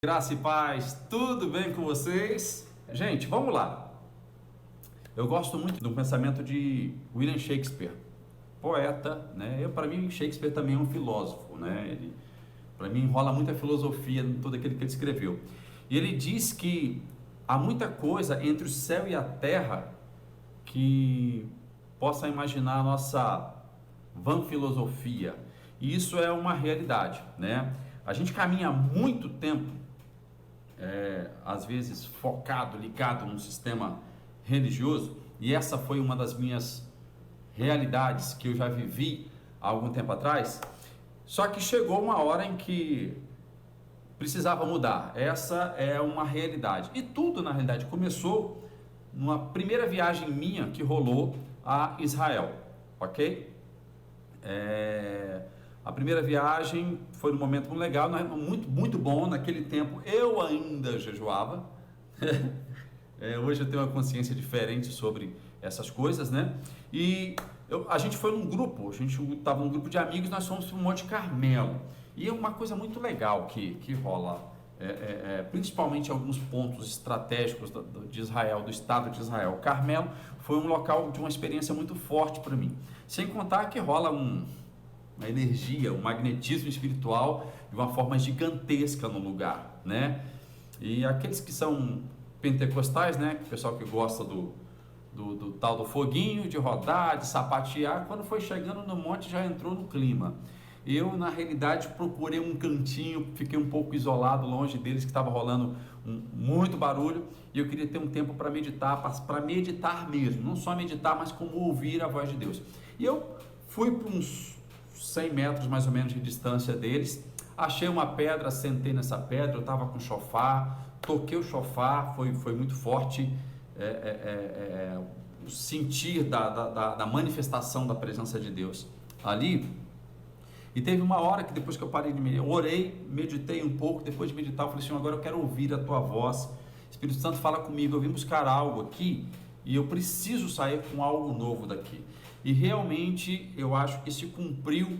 Graça e paz, tudo bem com vocês? Gente, vamos lá. Eu gosto muito do pensamento de William Shakespeare, poeta, né? Para mim, Shakespeare também é um filósofo, né? Ele, para mim, enrola muita filosofia em tudo aquilo que ele escreveu. E ele diz que há muita coisa entre o céu e a terra que possa imaginar a nossa vã filosofia. E isso é uma realidade, né? A gente caminha há muito tempo às vezes focado, ligado num sistema religioso, e essa foi uma das minhas realidades que eu já vivi há algum tempo atrás. Só que chegou uma hora em que precisava mudar. Essa é uma realidade, e tudo na realidade começou numa primeira viagem minha que rolou a Israel, ok? A primeira viagem foi um momento muito legal, muito bom. Naquele tempo eu ainda jejuava. Hoje eu tenho uma consciência diferente sobre essas coisas, né? E a gente foi num grupo, a gente estava num grupo de amigos, nós fomos para o Monte Carmelo. E é uma coisa muito legal que rola, principalmente em alguns pontos estratégicos de Israel, do estado de Israel. O Carmelo foi um local de uma experiência muito forte para mim. Sem contar que rola uma energia, um magnetismo espiritual de uma forma gigantesca no lugar, né? E aqueles que são pentecostais, né? O pessoal que gosta do tal do foguinho, de rodar, de sapatear, quando foi chegando no monte já entrou no clima. Eu, na realidade, procurei um cantinho, fiquei um pouco isolado, longe deles, que estava rolando muito barulho, e eu queria ter um tempo para meditar mesmo, não só meditar, mas como ouvir a voz de Deus. E eu fui para uns 100 metros mais ou menos de distância deles, achei uma pedra, sentei nessa pedra, eu estava com o chofar, toquei o chofar, foi muito forte, o sentir da manifestação da presença de Deus ali. E teve uma hora que depois que eu parei de meditar, orei, meditei um pouco, depois de meditar eu falei assim, agora eu quero ouvir a tua voz, Espírito Santo fala comigo, eu vim buscar algo aqui, e eu preciso sair com algo novo daqui. E realmente eu acho que se cumpriu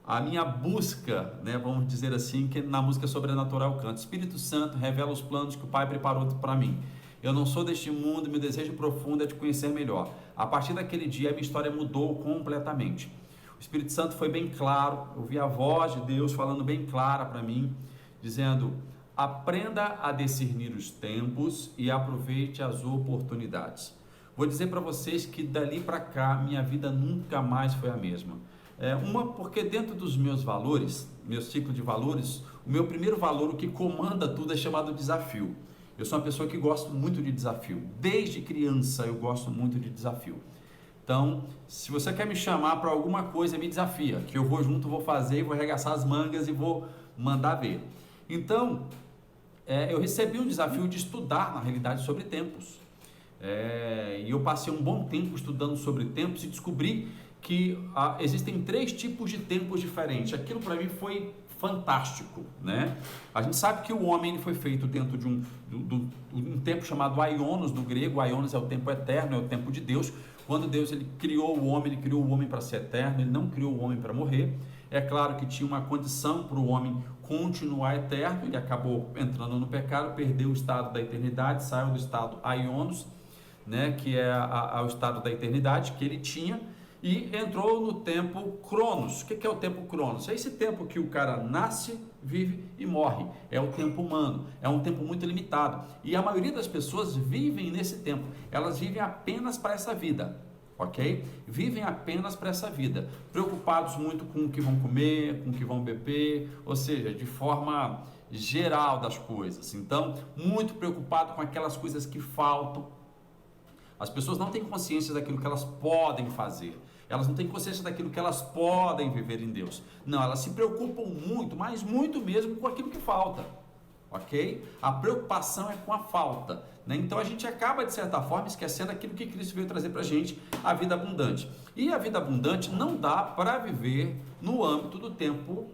a minha busca, né, vamos dizer assim, que na música Sobrenatural canta, Espírito Santo revela os planos que o Pai preparou para mim. Eu não sou deste mundo, meu desejo profundo é te conhecer melhor. A partir daquele dia a minha história mudou completamente. O Espírito Santo foi bem claro, eu vi a voz de Deus falando bem clara para mim, dizendo, aprenda a discernir os tempos e aproveite as oportunidades. Vou dizer para vocês que dali para cá minha vida nunca mais foi a mesma. Porque dentro dos meus valores, meu ciclo de valores, o meu primeiro valor, o que comanda tudo, é chamado desafio. Eu sou uma pessoa que gosto muito de desafio. Desde criança eu gosto muito de desafio. Então, se você quer me chamar para alguma coisa, me desafia, que eu vou junto, vou fazer, vou arregaçar as mangas e vou mandar ver. Então, eu recebi um desafio de estudar, na realidade, sobre tempos. E eu passei um bom tempo estudando sobre tempos e descobri que existem 3 tipos de tempos diferentes. Aquilo para mim foi fantástico, né? A gente sabe que o homem foi feito dentro de um tempo chamado Aionos, do grego. Aionos é o tempo eterno, é o tempo de Deus. Quando Deus ele criou o homem para ser eterno, ele não criou o homem para morrer. É claro que tinha uma condição para o homem continuar eterno, ele acabou entrando no pecado, perdeu o estado da eternidade, saiu do estado Aionos, né, que é o estado da eternidade que ele tinha, e entrou no tempo Cronos. O que é o tempo Cronos? É esse tempo que o cara nasce, vive e morre. É o tempo humano, é um tempo muito limitado, e a maioria das pessoas vivem nesse tempo, elas vivem apenas para essa vida, ok? Vivem apenas para essa vida, preocupados muito com o que vão comer, com o que vão beber, ou seja, de forma geral das coisas. Então, muito preocupado com aquelas coisas que faltam. As pessoas não têm consciência daquilo que elas podem fazer, elas não têm consciência daquilo que elas podem viver em Deus. Não, elas se preocupam muito, mas muito mesmo com aquilo que falta, ok? A preocupação é com a falta, né? Então a gente acaba de certa forma esquecendo aquilo que Cristo veio trazer para a gente, a vida abundante. E a vida abundante não dá para viver no âmbito do tempo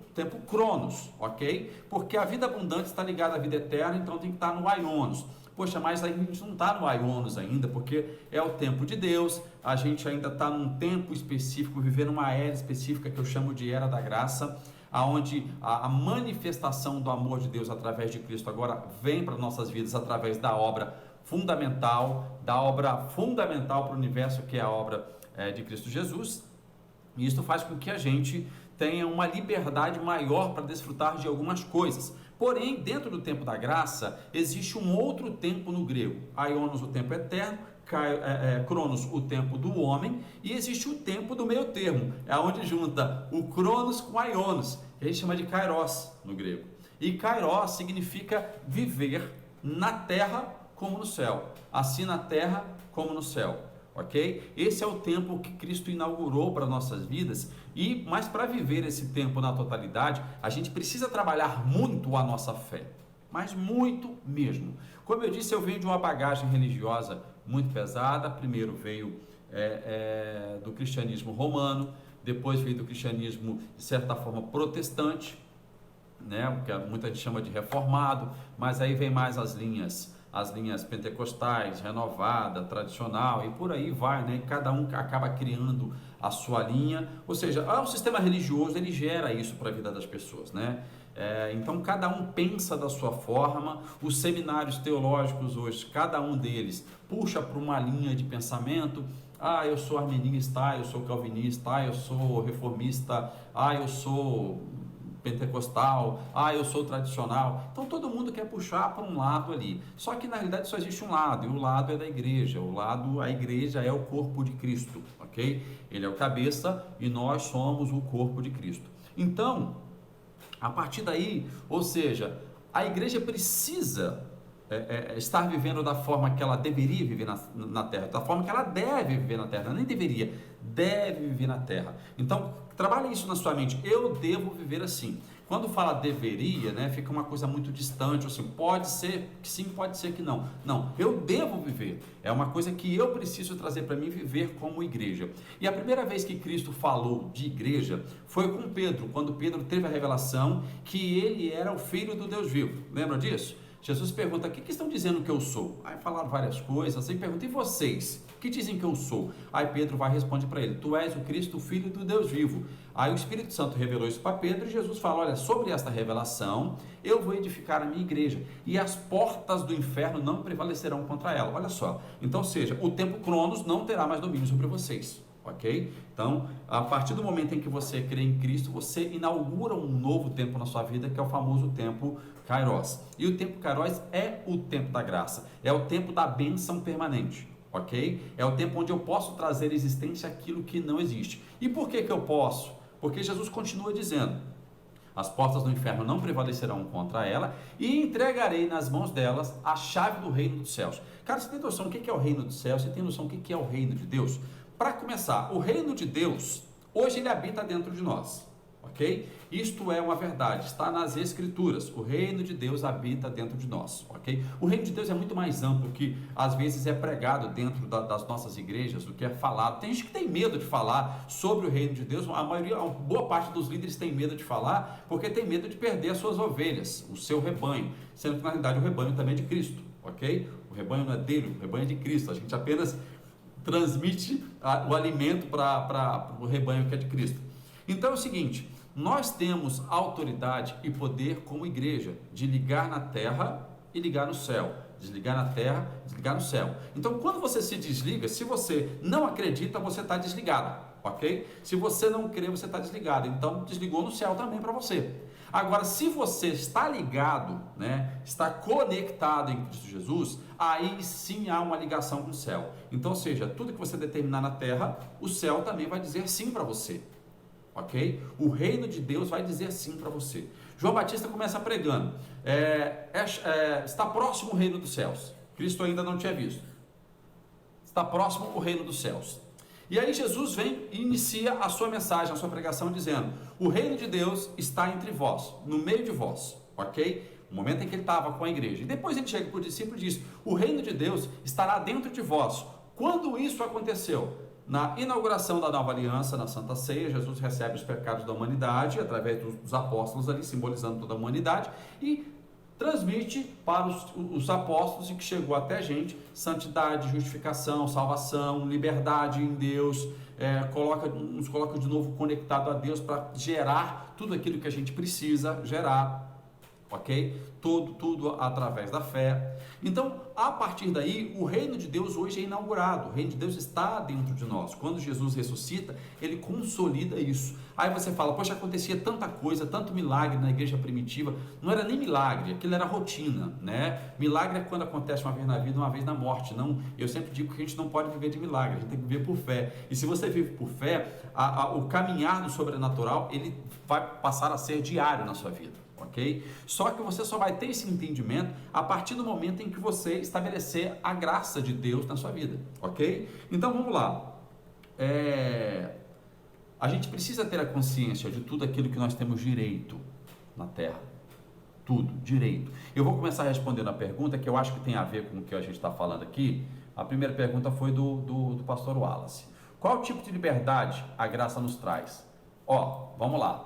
Cronos, ok? Porque a vida abundante está ligada à vida eterna, então tem que estar no Aionos. Poxa, mas a gente não está no Aionos ainda, porque é o tempo de Deus, a gente ainda está num tempo específico, vivendo uma era específica que eu chamo de Era da Graça. aonde a manifestação do amor de Deus através de Cristo agora vem para nossas vidas através da obra fundamental para o universo, que é a obra de Cristo Jesus. E isso faz com que a gente tenha uma liberdade maior para desfrutar de algumas coisas. Porém, dentro do tempo da graça, existe um outro tempo no grego. Aionos, o tempo eterno, Cronos, o tempo do homem, e existe o tempo do meio termo, é onde junta o Cronos com Aionos, que a gente chama de Kairos no grego. E Kairos significa viver na terra como no céu, assim na terra como no céu. Ok? Esse é o tempo que Cristo inaugurou para nossas vidas, mas para viver esse tempo na totalidade, a gente precisa trabalhar muito a nossa fé, mas muito mesmo. Como eu disse, eu venho de uma bagagem religiosa muito pesada. Primeiro veio do cristianismo romano, depois veio do cristianismo, de certa forma, protestante, né? O que muita gente chama de reformado, mas aí vem mais as linhas pentecostais, renovada, tradicional, e por aí vai, né? Cada um acaba criando a sua linha, ou seja, o sistema religioso, ele gera isso para a vida das pessoas, né? Então cada um pensa da sua forma. Os seminários teológicos hoje, cada um deles puxa para uma linha de pensamento. Eu sou arminista, eu sou calvinista, eu sou reformista, eu sou pentecostal, eu sou tradicional. Então todo mundo quer puxar para um lado ali, só que na realidade só existe um lado, e o lado é da igreja. A igreja é o corpo de Cristo, ok? Ele é o cabeça e nós somos o corpo de Cristo. Então, a partir daí, ou seja, a igreja precisa estar vivendo da forma que ela deveria viver na terra, da forma que ela deve viver na terra, nem deveria, deve viver na terra. Então, trabalhe isso na sua mente, eu devo viver assim. Quando fala deveria, né, fica uma coisa muito distante, assim, pode ser que sim, pode ser que não. Não, eu devo viver, é uma coisa que eu preciso trazer para mim, viver como igreja. E a primeira vez que Cristo falou de igreja foi com Pedro, quando Pedro teve a revelação que ele era o Filho do Deus vivo. Lembra disso? Jesus pergunta: o que estão dizendo que eu sou? Aí falaram várias coisas, aí pergunta: e vocês? O que dizem que eu sou? Aí Pedro vai e responde para ele: tu és o Cristo, o Filho do Deus vivo. Aí o Espírito Santo revelou isso para Pedro e Jesus fala: olha, sobre esta revelação eu vou edificar a minha igreja e as portas do inferno não prevalecerão contra ela. Olha só, então, ou seja, o tempo Cronos não terá mais domínio sobre vocês. Ok? Então, a partir do momento em que você crê em Cristo, você inaugura um novo tempo na sua vida, que é o famoso tempo Kairos. E o tempo Kairos é o tempo da graça, é o tempo da bênção permanente, ok? É o tempo onde eu posso trazer à existência aquilo que não existe. E por que eu posso? Porque Jesus continua dizendo: as portas do inferno não prevalecerão contra ela, e entregarei nas mãos delas a chave do reino dos céus. Cara, você tem noção do que é o reino dos céus? Você tem noção do que é o reino de Deus? Para começar, o reino de Deus, hoje ele habita dentro de nós, ok? Isto é uma verdade, está nas Escrituras. O reino de Deus habita dentro de nós, ok? O reino de Deus é muito mais amplo que às vezes é pregado dentro das nossas igrejas, do que é falado. Tem gente que tem medo de falar sobre o reino de Deus. A boa parte dos líderes tem medo de falar porque tem medo de perder as suas ovelhas, o seu rebanho, sendo que na realidade o rebanho também é de Cristo, ok? O rebanho não é dele, o rebanho é de Cristo. A gente apenas transmite o alimento para o rebanho que é de Cristo. Então é o seguinte: nós temos autoridade e poder como igreja de ligar na terra e ligar no céu, desligar na terra, desligar no céu. Então quando você se desliga, se você não acredita, você está desligado, ok? Se você não crê, você está desligado. Então desligou no céu também para você. Agora, se você está ligado, né, está conectado em Cristo Jesus, aí sim há uma ligação com o céu. Então, ou seja, tudo que você determinar na terra, o céu também vai dizer sim para você, ok? O reino de Deus vai dizer sim para você. João Batista começa pregando: está próximo o reino dos céus. Cristo ainda não tinha visto. Está próximo o reino dos céus. E aí Jesus vem e inicia a sua mensagem, a sua pregação, dizendo: o reino de Deus está entre vós, no meio de vós, ok? No momento em que ele estava com a igreja. E depois ele chega para o discípulo e diz: o reino de Deus estará dentro de vós. Quando isso aconteceu? Na inauguração da nova aliança, na Santa Ceia, Jesus recebe os pecados da humanidade através dos apóstolos ali, simbolizando toda a humanidade, e transmite para os apóstolos e que chegou até a gente, santidade, justificação, salvação, liberdade em Deus, nos coloca de novo conectado a Deus para gerar tudo aquilo que a gente precisa gerar, ok? Tudo através da fé. Então, a partir daí, o reino de Deus hoje é inaugurado. O reino de Deus está dentro de nós. Quando Jesus ressuscita, ele consolida isso. Aí você fala, poxa, acontecia tanta coisa, tanto milagre na igreja primitiva. Não era nem milagre, aquilo era rotina, né? Milagre é quando acontece uma vez na vida, uma vez na morte. Não, eu sempre digo que a gente não pode viver de milagre, a gente tem que viver por fé. E se você vive por fé, o caminhar do sobrenatural, ele vai passar a ser diário na sua vida. Ok? Só que você só vai ter esse entendimento a partir do momento em que você estabelecer a graça de Deus na sua vida, ok? Então vamos lá. A gente precisa ter a consciência de tudo aquilo que nós temos direito na terra. Tudo, direito. Eu vou começar respondendo a pergunta que eu acho que tem a ver com o que a gente está falando aqui. A primeira pergunta foi do pastor Wallace. Qual tipo de liberdade a graça nos traz? Vamos lá.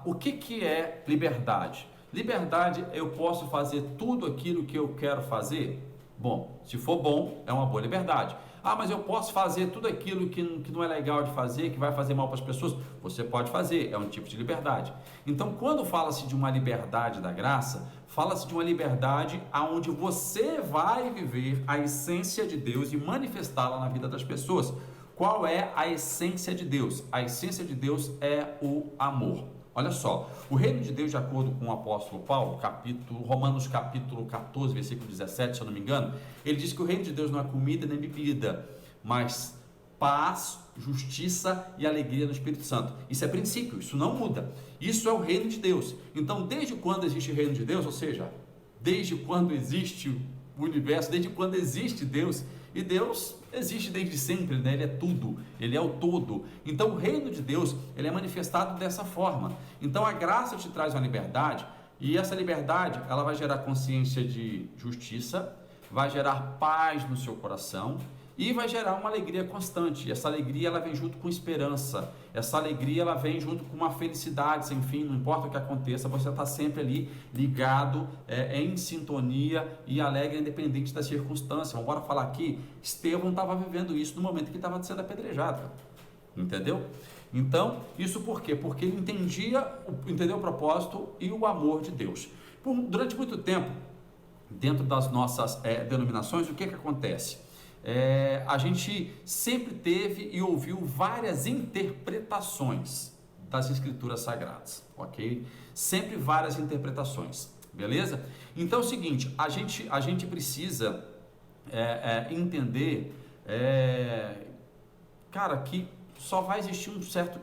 O que é liberdade? Liberdade, eu posso fazer tudo aquilo que eu quero fazer? Bom, se for bom, é uma boa liberdade. Mas eu posso fazer tudo aquilo que não é legal de fazer, que vai fazer mal para as pessoas? Você pode fazer, é um tipo de liberdade. Então, quando fala-se de uma liberdade da graça, fala-se de uma liberdade onde você vai viver a essência de Deus e manifestá-la na vida das pessoas. Qual é a essência de Deus? A essência de Deus é o amor. Olha só, o reino de Deus, de acordo com o apóstolo Paulo, Romanos capítulo 14, versículo 17, se eu não me engano, ele diz que o reino de Deus não é comida nem bebida, mas paz, justiça e alegria no Espírito Santo. Isso é princípio, isso não muda. Isso é o reino de Deus. Então, desde quando existe o reino de Deus, ou seja, desde quando existe o universo, desde quando existe Deus, e Deus existe desde sempre, né? Ele é tudo, Ele é o todo. Então o reino de Deus, ele é manifestado dessa forma. Então a graça te traz uma liberdade, e essa liberdade, ela vai gerar consciência de justiça, vai gerar paz no seu coração e vai gerar uma alegria constante. E essa alegria, ela vem junto com esperança, essa alegria, ela vem junto com uma felicidade sem fim. Não importa o que aconteça, você está sempre ali ligado, em sintonia e alegre, independente das circunstâncias. Vamos embora falar aqui, Estevão estava vivendo isso no momento que estava sendo apedrejado, entendeu? Então, isso por quê? Porque ele entendeu o propósito e o amor de Deus. Durante muito tempo, dentro das nossas denominações, o que acontece? A gente sempre teve e ouviu várias interpretações das escrituras sagradas, ok? Sempre várias interpretações, beleza? Então é o seguinte, a gente precisa entender, que só vai existir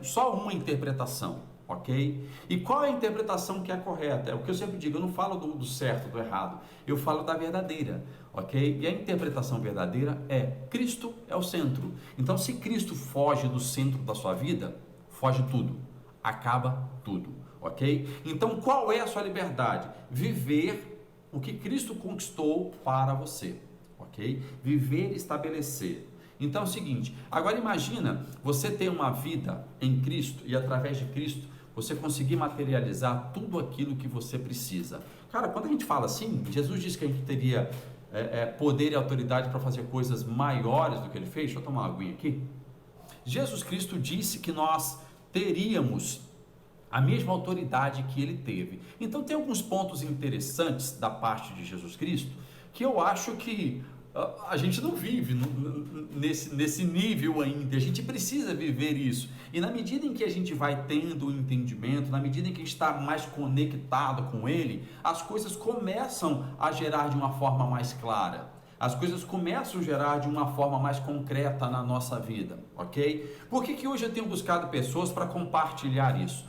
só uma interpretação, ok? E qual é a interpretação que é a correta? É o que eu sempre digo, eu não falo do certo, do errado, eu falo da verdadeira, ok? E a interpretação verdadeira Cristo é o centro. Então, se Cristo foge do centro da sua vida, foge tudo, acaba tudo, ok? Então, qual é a sua liberdade? Viver o que Cristo conquistou para você, ok? Viver e estabelecer. Então é o seguinte, agora imagina você ter uma vida em Cristo e através de Cristo você conseguir materializar tudo aquilo que você precisa. Cara, quando a gente fala assim, Jesus disse que a gente teria poder e autoridade para fazer coisas maiores do que ele fez. Deixa eu tomar uma aguinha aqui. Jesus Cristo disse que nós teríamos a mesma autoridade que ele teve. Então tem alguns pontos interessantes da parte de Jesus Cristo que eu acho que a gente não vive nesse nível ainda. A gente precisa viver isso, e na medida em que a gente vai tendo o entendimento, na medida em que a gente está mais conectado com ele, as coisas começam a gerar de uma forma mais clara, as coisas começam a gerar de uma forma mais concreta na nossa vida, ok? Por que hoje eu tenho buscado pessoas para compartilhar isso?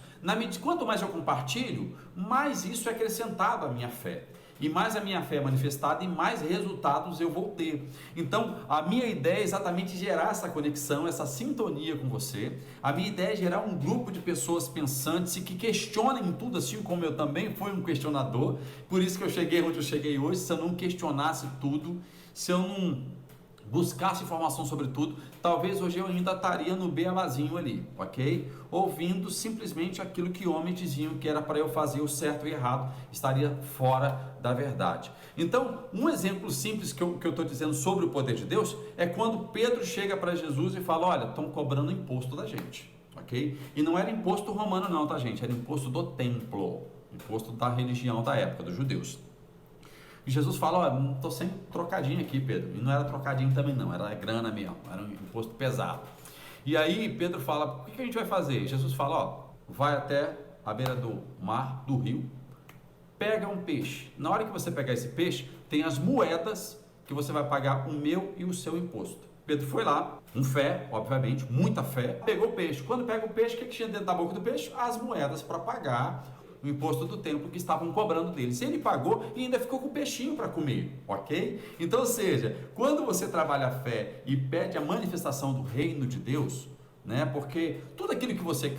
Quanto mais eu compartilho, mais isso é acrescentado à minha fé. E mais a minha fé é manifestada e mais resultados eu vou ter. Então, a minha ideia é exatamente gerar essa conexão, essa sintonia com você. A minha ideia é gerar um grupo de pessoas pensantes e que questionem tudo, assim como eu também fui um questionador. Por isso que eu cheguei onde eu cheguei hoje. Se eu não questionasse tudo, se eu não buscasse informação sobre tudo, talvez hoje eu ainda estaria no beabazinho ali, ok? Ouvindo simplesmente aquilo que homens diziam que era para eu fazer o certo e errado, estaria fora da verdade. Então, um exemplo simples que eu estou dizendo sobre o poder de Deus é quando Pedro chega para Jesus e fala: olha, estão cobrando imposto da gente, ok? E não era imposto romano não, tá, gente? Era imposto do templo, imposto da religião da época, dos judeus. E Jesus fala: olha, não estou sem trocadinho aqui, Pedro. E não era trocadinho também não, era grana mesmo, era um imposto pesado. E aí Pedro fala: o que a gente vai fazer? Jesus fala: ó, vai até a beira do mar, do rio, pega um peixe. Na hora que você pegar esse peixe, tem as moedas que você vai pagar o meu e o seu imposto. Pedro foi lá, com fé, obviamente, muita fé, pegou o peixe. Quando pega o peixe, o que tinha dentro da boca do peixe? As moedas para pagar o imposto do templo que estavam cobrando dele. Se ele pagou, e ainda ficou com o peixinho para comer, ok? Então, ou seja, quando você trabalha a fé e pede a manifestação do reino de Deus, né? Porque tudo aquilo que você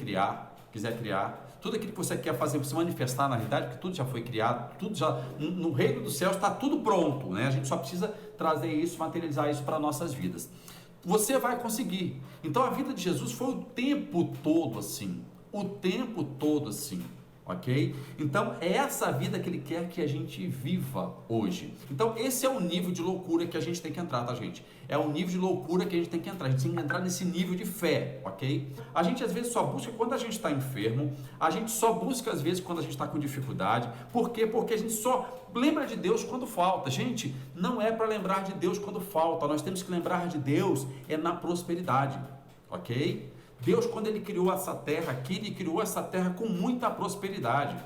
quiser criar, tudo aquilo que você quer fazer, se manifestar na realidade, porque tudo já foi criado, tudo já, no reino dos céus está tudo pronto, né? A gente só precisa trazer isso, materializar isso para nossas vidas. Você vai conseguir. Então, a vida de Jesus foi o tempo todo assim, ok? Então, é essa vida que ele quer que a gente viva hoje. Então, esse é o nível de loucura que a gente tem que entrar, tá, gente? É o nível de loucura que a gente tem que entrar. A gente tem que entrar nesse nível de fé, ok? A gente, às vezes, só busca quando a gente está enfermo. A gente só busca, às vezes, quando a gente está com dificuldade. Por quê? Porque a gente só lembra de Deus quando falta. Gente, não é para lembrar de Deus quando falta. Nós temos que lembrar de Deus na prosperidade, ok? Deus, quando ele criou essa terra aqui, ele criou essa terra com muita prosperidade.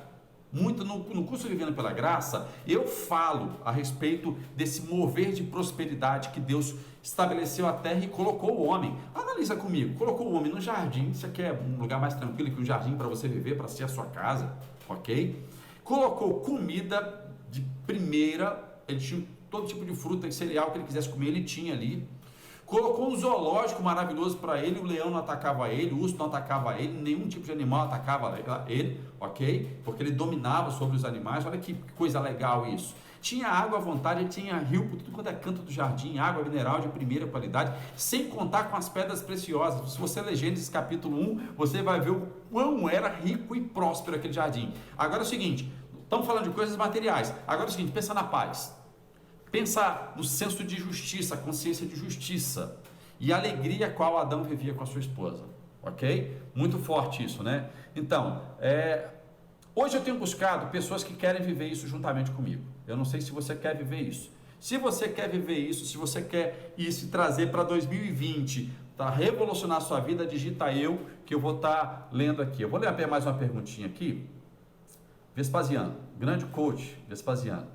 Muito no curso Vivendo pela Graça, eu falo a respeito desse mover de prosperidade que Deus estabeleceu a terra e colocou o homem. Analisa comigo, colocou o homem no jardim. Isso aqui é um lugar mais tranquilo que um jardim para você viver, para ser a sua casa, ok? Colocou comida de primeira, ele tinha todo tipo de fruta e cereal que ele quisesse comer, ele tinha ali. Colocou um zoológico maravilhoso para ele, o leão não atacava ele, o urso não atacava ele, nenhum tipo de animal atacava ele, ok? Porque ele dominava sobre os animais. Olha que coisa legal isso. Tinha água à vontade, ele tinha rio por tudo quanto é canto do jardim, água mineral de primeira qualidade, sem contar com as pedras preciosas. Se você ler Gênesis capítulo 1, você vai ver o quão era rico e próspero aquele jardim. Agora é o seguinte, estamos falando de coisas materiais. Agora é o seguinte, pensa na paz. Pensa no senso de justiça, consciência de justiça e a alegria a qual Adão vivia com a sua esposa, ok? Muito forte isso, né? Então, hoje eu tenho buscado pessoas que querem viver isso juntamente comigo. Eu não sei se você quer viver isso. Se você quer viver isso, se você quer isso e trazer para 2020, para revolucionar a sua vida, digita eu, que eu vou estar lendo aqui. Eu vou ler mais uma perguntinha aqui. Vespasiano, grande coach Vespasiano.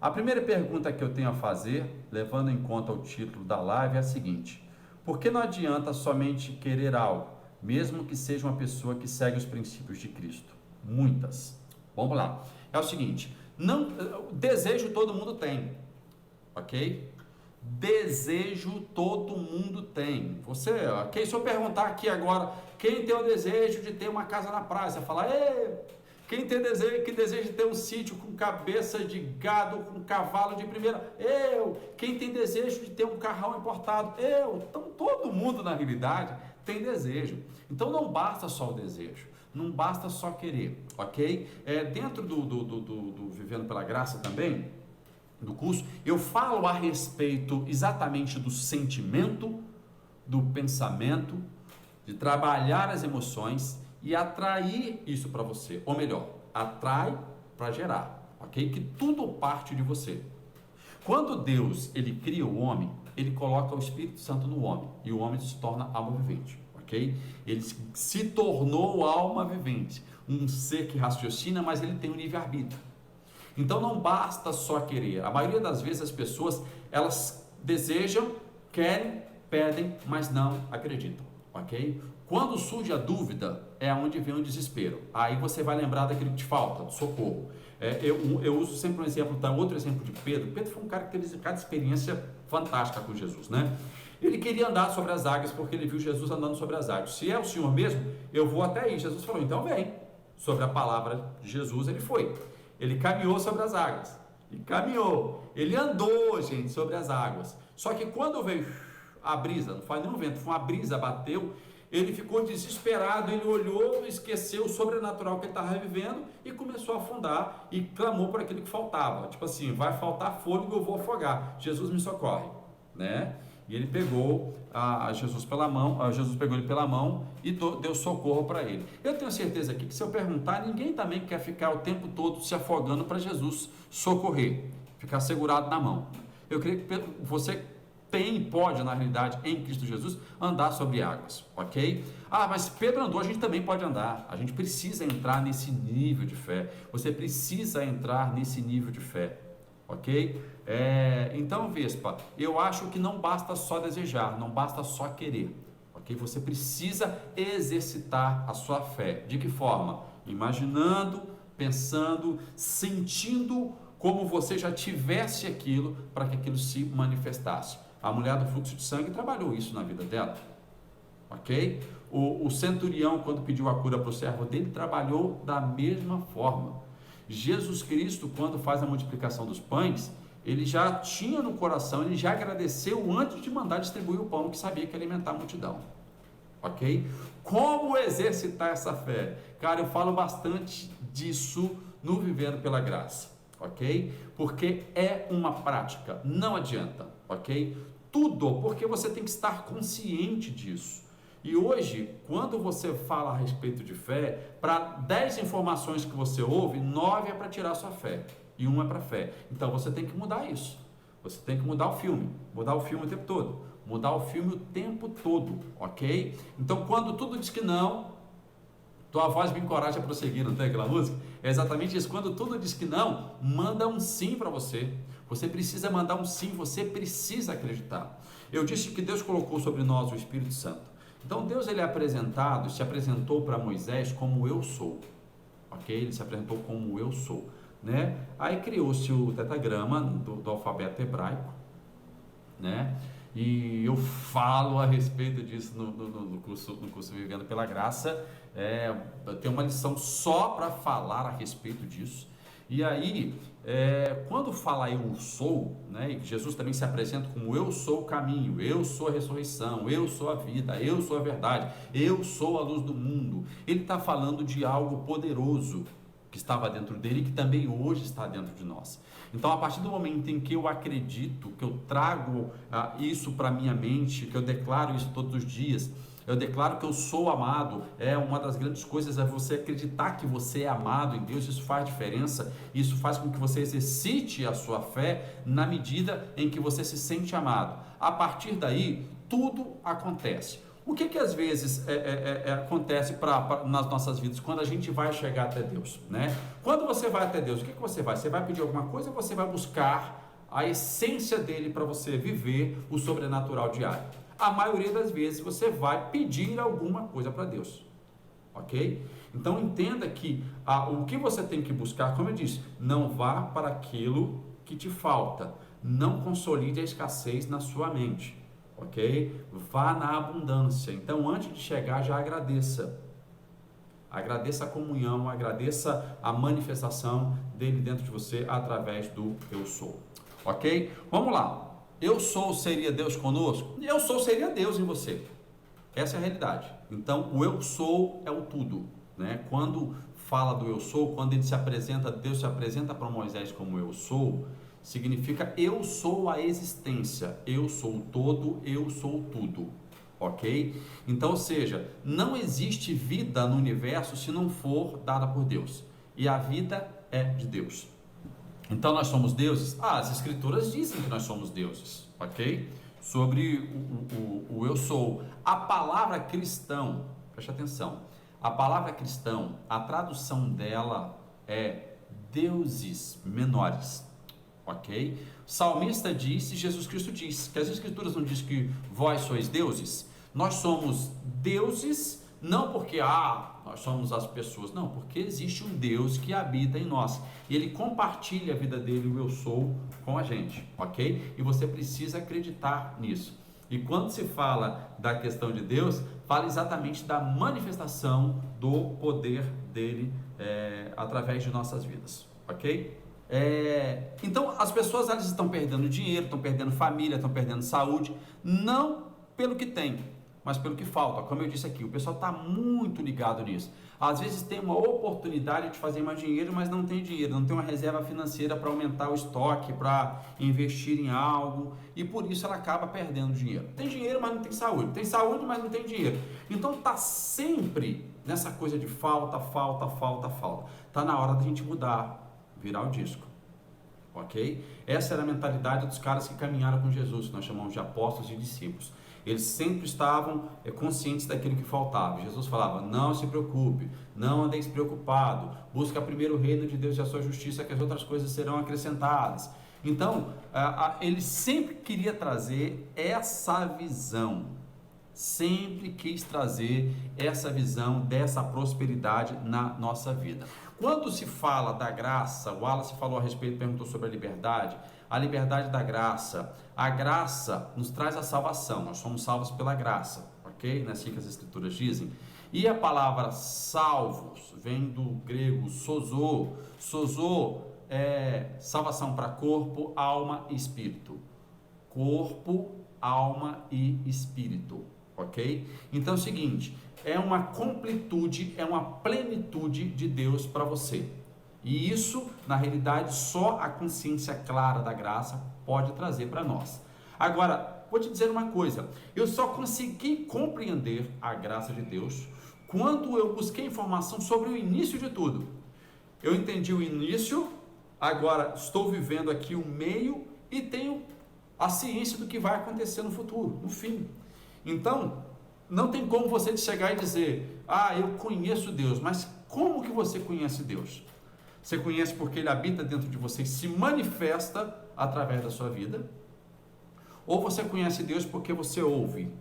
A primeira pergunta que eu tenho a fazer, levando em conta o título da live, é a seguinte: por que não adianta somente querer algo, mesmo que seja uma pessoa que segue os princípios de Cristo? Muitas. Vamos lá. É o seguinte, desejo todo mundo tem, ok? Desejo todo mundo tem. Você, ok? Se eu perguntar aqui agora, quem tem o desejo de ter uma casa na praia? Você fala: quem tem desejo, que deseja ter um sítio com cabeça de gado, com cavalo de primeira? Eu. Quem tem desejo de ter um carrão importado? Eu. Então todo mundo na realidade tem desejo. Então não basta só o desejo, não basta só querer, ok? Dentro do Vivendo pela Graça também, do curso, eu falo a respeito exatamente do sentimento, do pensamento, de trabalhar as emoções e atrair isso para você, ou melhor, atrai para gerar, ok? Que tudo parte de você. Quando Deus, ele cria o homem, ele coloca o Espírito Santo no homem, e o homem se torna alma vivente, ok? Ele se tornou alma vivente, um ser que raciocina, mas ele tem um livre-arbítrio. Então não basta só querer. A maioria das vezes as pessoas, elas desejam, querem, pedem, mas não acreditam, ok? Quando surge a dúvida, é onde vem o desespero. Aí você vai lembrar daquilo que te falta, do socorro. Eu uso sempre um exemplo, outro exemplo de Pedro. Pedro foi um cara que teve cada experiência fantástica com Jesus, né? Ele queria andar sobre as águas porque ele viu Jesus andando sobre as águas. Se é o Senhor mesmo, eu vou até aí. Jesus falou: então vem. Sobre a palavra de Jesus, ele foi. Ele caminhou sobre as águas. E caminhou. Ele andou, gente, sobre as águas. Só que quando veio a brisa, não foi nenhum vento, foi uma brisa, bateu, ele ficou desesperado, ele olhou, esqueceu o sobrenatural que ele estava vivendo e começou a afundar e clamou por aquilo que faltava. Tipo assim, vai faltar fôlego, eu vou afogar. Jesus me socorre, né? E ele pegou Jesus pela mão, Jesus pegou ele pela mão e deu socorro para ele. Eu tenho certeza aqui que se eu perguntar, ninguém também quer ficar o tempo todo se afogando para Jesus socorrer, ficar segurado na mão. Eu creio que você pode, na realidade, em Cristo Jesus, andar sobre águas, ok? Mas Pedro andou, a gente também pode andar. A gente precisa entrar nesse nível de fé. Você precisa entrar nesse nível de fé, ok? Então, Vespa, eu acho que não basta só desejar, não basta só querer, ok? Você precisa exercitar a sua fé. De que forma? Imaginando, pensando, sentindo como você já tivesse aquilo para que aquilo se manifestasse. A mulher do fluxo de sangue trabalhou isso na vida dela, ok? O centurião, quando pediu a cura para o servo dele, trabalhou da mesma forma. Jesus Cristo, quando faz a multiplicação dos pães, ele já tinha no coração, ele já agradeceu antes de mandar distribuir o pão, que sabia que ia alimentar a multidão, ok? Como exercitar essa fé? Cara, eu falo bastante disso no Vivendo pela Graça, ok? Porque é uma prática, não adianta, ok? Tudo, porque você tem que estar consciente disso. E hoje, quando você fala a respeito de fé, para 10 informações que você ouve, 9 é para tirar a sua fé e 1 é para fé. Então você tem que mudar isso. Você tem que mudar o filme o tempo todo, mudar o filme o tempo todo, ok? Então quando tudo diz que não, tua voz me encoraja a prosseguir, não tem aquela música? É exatamente isso. Quando tudo diz que não, manda um sim para você. Você precisa mandar um sim, você precisa acreditar. Eu disse que Deus colocou sobre nós o Espírito Santo. Então Deus, ele é apresentado, se apresentou para Moisés como eu sou, ok? Ele se apresentou como eu sou, né? Aí criou-se o tetragrama do alfabeto hebraico, né? E eu falo a respeito disso no curso Vivendo pela Graça. Eu tenho uma lição só para falar a respeito disso. E aí, quando fala eu sou, né, e Jesus também se apresenta como eu sou o caminho, eu sou a ressurreição, eu sou a vida, eu sou a verdade, eu sou a luz do mundo. Ele está falando de algo poderoso que estava dentro dele e que também hoje está dentro de nós. Então, a partir do momento em que eu acredito, que eu trago isso para a minha mente, que eu declaro isso todos os dias, eu declaro que eu sou amado. Uma das grandes coisas é você acreditar que você é amado em Deus. Isso faz diferença, isso faz com que você exercite a sua fé na medida em que você se sente amado. A partir daí, tudo acontece. O que às vezes acontece nas nossas vidas quando a gente vai chegar até Deus, né? Quando você vai até Deus, o que você vai? Você vai pedir alguma coisa ou você vai buscar a essência dele para você viver o sobrenatural diário? A maioria das vezes você vai pedir alguma coisa para Deus, ok? Então entenda que o que você tem que buscar, como eu disse, não vá para aquilo que te falta, não consolide a escassez na sua mente, ok? Vá na abundância. Então antes de chegar, já agradeça a comunhão, agradeça a manifestação dele dentro de você através do eu sou, ok? Vamos lá. Eu sou seria Deus conosco? Eu sou seria Deus em você. Essa é a realidade. Então, o eu sou é o tudo, né? Quando fala do eu sou, quando ele se apresenta, Deus se apresenta para Moisés como eu sou, significa eu sou a existência, eu sou o todo, eu sou o tudo, ok? Então, ou seja, não existe vida no universo se não for dada por Deus. E a vida é de Deus. Então nós somos deuses? As escrituras dizem que nós somos deuses, ok? Sobre o eu sou. A palavra cristão, preste atenção, a palavra cristão, a tradução dela é deuses menores, ok? O salmista disse, Jesus Cristo disse, que as escrituras não dizem que vós sois deuses. Nós somos deuses, não porque nós somos as pessoas, não, porque existe um Deus que habita em nós e ele compartilha a vida dele, o eu sou, com a gente, ok? E você precisa acreditar nisso. E quando se fala da questão de Deus, fala exatamente da manifestação do poder dele através de nossas vidas, ok? Então as pessoas elas estão perdendo dinheiro, estão perdendo família, estão perdendo saúde, não pelo que tem, mas pelo que falta. Como eu disse aqui, o pessoal está muito ligado nisso. Às vezes tem uma oportunidade de fazer mais dinheiro, mas não tem dinheiro, não tem uma reserva financeira para aumentar o estoque, para investir em algo, e por isso ela acaba perdendo dinheiro. Tem dinheiro, mas não tem saúde. Tem saúde, mas não tem dinheiro. Então está sempre nessa coisa de falta. Está na hora da gente mudar, virar o disco. Ok? Essa era a mentalidade dos caras que caminharam com Jesus, que nós chamamos de apóstolos e discípulos. Eles sempre estavam conscientes daquilo que faltava. Jesus falava, não se preocupe, não andeis preocupado, busca primeiro o reino de Deus e a sua justiça, que as outras coisas serão acrescentadas. Então, ele sempre queria trazer essa visão, sempre quis trazer essa visão dessa prosperidade na nossa vida. Quando se fala da graça, o Wallace falou a respeito, perguntou sobre a liberdade da graça. A graça nos traz a salvação, nós somos salvos pela graça, ok? Não é assim que as escrituras dizem. E a palavra salvos vem do grego sozo. Sozo é salvação para corpo, alma e espírito. Corpo, alma e espírito, ok? Então é o seguinte, é uma completude, é uma plenitude de Deus para você. E isso, na realidade, só a consciência clara da graça pode trazer para nós. Agora, vou te dizer uma coisa, eu só consegui compreender a graça de Deus quando eu busquei informação sobre o início de tudo. Eu entendi o início, agora estou vivendo aqui o meio e tenho a ciência do que vai acontecer no futuro, no fim. Então, não tem como você chegar e dizer, eu conheço Deus, mas como que você conhece Deus? Você conhece porque Ele habita dentro de você e se manifesta através da sua vida? Ou você conhece Deus porque você ouve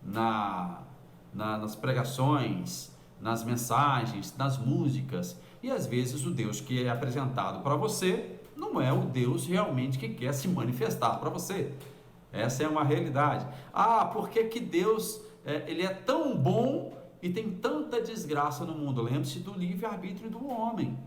nas pregações, nas mensagens, nas músicas, e às vezes o Deus que é apresentado para você não é o Deus realmente que quer se manifestar para você. Essa é uma realidade. Por que Deus ele é tão bom e tem tanta desgraça no mundo? Lembre-se do livre-arbítrio do homem,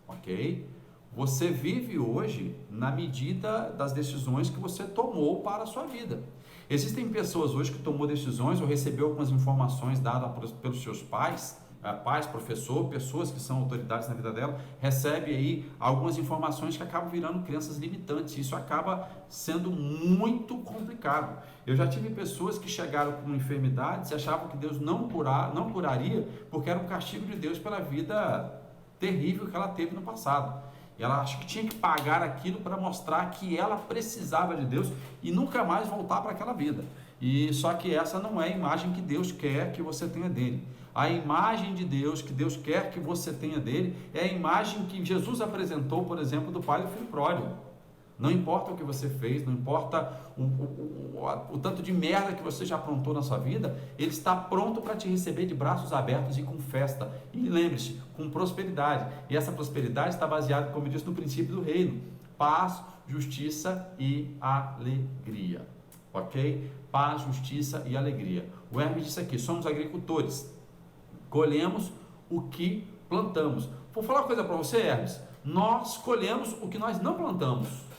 ok? Você vive hoje na medida das decisões que você tomou para a sua vida. Existem pessoas hoje que tomou decisões ou recebeu algumas informações dadas pelos seus pais, professor, pessoas que são autoridades na vida dela, recebe aí algumas informações que acabam virando crenças limitantes. Isso acaba sendo muito complicado. Eu já tive pessoas que chegaram com enfermidades e achavam que Deus não curaria porque era um castigo de Deus pela vida terrível que ela teve no passado. E ela acha que tinha que pagar aquilo para mostrar que ela precisava de Deus e nunca mais voltar para aquela vida. E só que essa não é a imagem que Deus quer que você tenha dele. A imagem de Deus que Deus quer que você tenha dele é a imagem que Jesus apresentou, por exemplo, do pai do filho pródigo. Não importa o que você fez, não importa o tanto de merda que você já aprontou na sua vida, Ele está pronto para te receber de braços abertos e com festa. E lembre-se, com prosperidade. E essa prosperidade está baseada, como eu disse, no princípio do reino: paz, justiça e alegria. Ok? Paz, justiça e alegria. O Hermes disse aqui, somos agricultores, colhemos o que plantamos. Vou falar uma coisa para você, Hermes, nós colhemos o que nós não plantamos.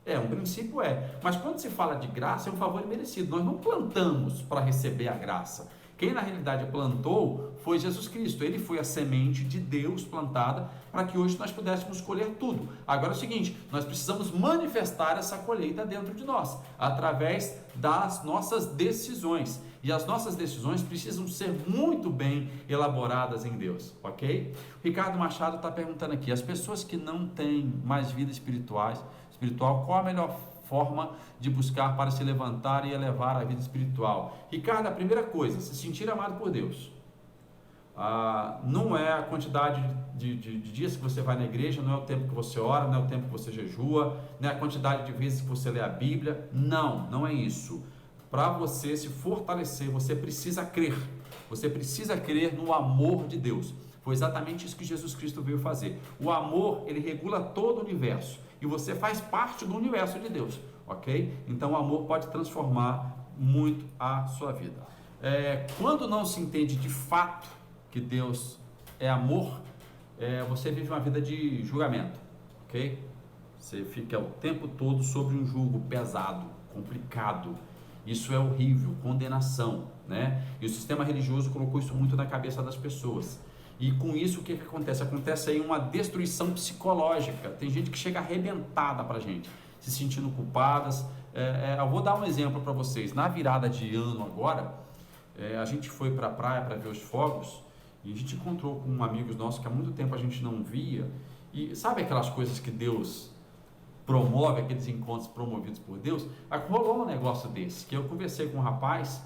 Um princípio mas quando se fala de graça, é um favor imerecido. Nós não plantamos para receber a graça. Quem na realidade plantou foi Jesus Cristo. Ele foi a semente de Deus plantada para que hoje nós pudéssemos colher tudo. Agora é o seguinte, nós precisamos manifestar essa colheita dentro de nós, através das nossas decisões. E as nossas decisões precisam ser muito bem elaboradas em Deus, ok? Ricardo Machado está perguntando aqui, as pessoas que não têm mais vida espiritual, qual a melhor forma de buscar para se levantar e elevar a vida espiritual? Ricardo, a primeira coisa, se sentir amado por Deus. Não é a quantidade de dias que você vai na igreja, não é o tempo que você ora, não é o tempo que você jejua, não é a quantidade de vezes que você lê a Bíblia, não é isso. Para você se fortalecer, você precisa crer no amor de Deus. Foi exatamente isso que Jesus Cristo veio fazer. O amor, ele regula todo o universo. E você faz parte do universo de Deus, ok? Então o amor pode transformar muito a sua vida. Quando não se entende de fato que Deus é amor, você vive uma vida de julgamento, ok? Você fica o tempo todo sobre um jugo pesado, complicado. Isso é horrível, condenação, né? E o sistema religioso colocou isso muito na cabeça das pessoas. E com isso o que acontece? Acontece aí uma destruição psicológica. Tem gente que chega arrebentada pra gente, se sentindo culpadas. Eu vou dar um exemplo para vocês. Na virada de ano agora, a gente foi para a praia para ver os fogos e a gente encontrou com amigos nossos que há muito tempo a gente não via. E sabe aquelas coisas que Deus promove, aqueles encontros promovidos por Deus? Rolou um negócio desse, que eu conversei com um rapaz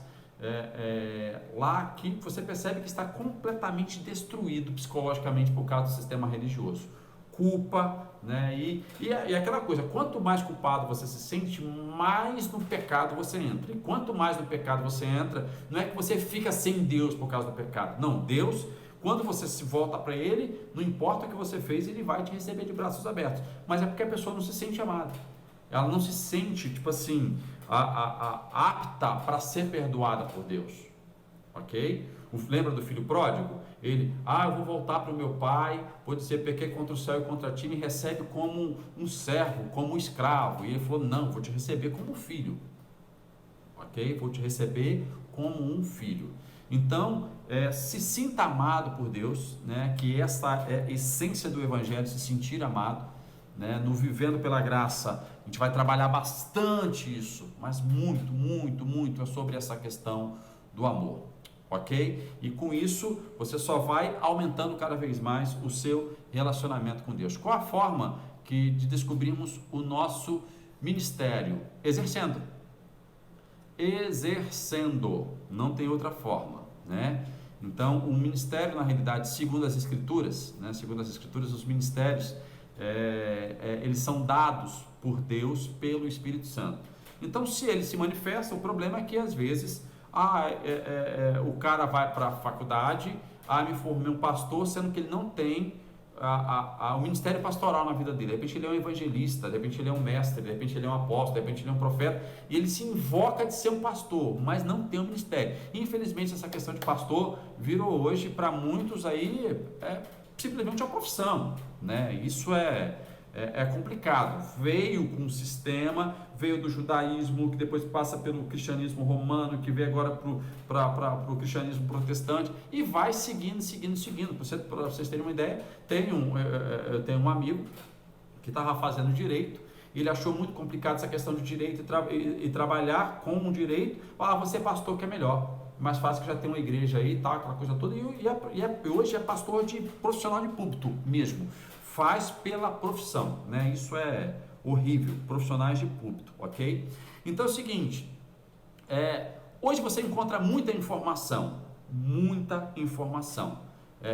lá que você percebe que está completamente destruído psicologicamente por causa do sistema religioso. Culpa, né? E aquela coisa, quanto mais culpado você se sente, mais no pecado você entra. E quanto mais no pecado você entra, não é que você fica sem Deus por causa do pecado. Não, Deus, quando você se volta para Ele, não importa o que você fez, Ele vai te receber de braços abertos. Mas é porque a pessoa não se sente amada. Ela não se sente, tipo assim, apta para ser perdoada por Deus. Ok? Lembra do filho pródigo? Ele, eu vou voltar para o meu pai, vou dizer, pequei contra o céu e contra ti, me recebe como um servo, como um escravo. E ele falou, não, vou te receber como filho. Ok? Vou te receber como um filho. Então, se sinta amado por Deus, né? Que essa é a essência do Evangelho, se sentir amado, né? No Vivendo pela Graça, a gente vai trabalhar bastante isso, mas muito, muito, muito é sobre essa questão do amor. Ok? E com isso, você só vai aumentando cada vez mais o seu relacionamento com Deus. Qual a forma de descobrirmos o nosso ministério? Exercendo. Exercendo. Não tem outra forma, né? Então, o ministério, na realidade, segundo as Escrituras, né? Segundo as Escrituras, os ministérios, eles são dados por Deus pelo Espírito Santo. Então, se ele se manifesta, o problema é que, às vezes, o cara vai para a faculdade, me formei um pastor, sendo que ele não tem o ministério pastoral na vida dele. De repente ele é um evangelista, de repente ele é um mestre, de repente ele é um apóstolo, de repente ele é um profeta, e ele se invoca de ser um pastor, mas não tem um ministério. Infelizmente essa questão de pastor virou hoje para muitos aí simplesmente uma profissão, né? Isso é complicado. Veio com o sistema, veio do judaísmo, que depois passa pelo cristianismo romano, que veio agora para o cristianismo protestante, e vai seguindo. Para vocês terem uma ideia, eu tenho um amigo que estava fazendo direito, ele achou muito complicado essa questão de direito e trabalhar com um direito. Você é pastor que é melhor, mais fácil, que já tem uma igreja aí, tá, aquela coisa toda, e hoje é pastor de profissional de púlpito mesmo. Faz pela profissão, né? Isso é horrível, profissionais de púlpito, ok? Então é o seguinte, hoje você encontra muita informação,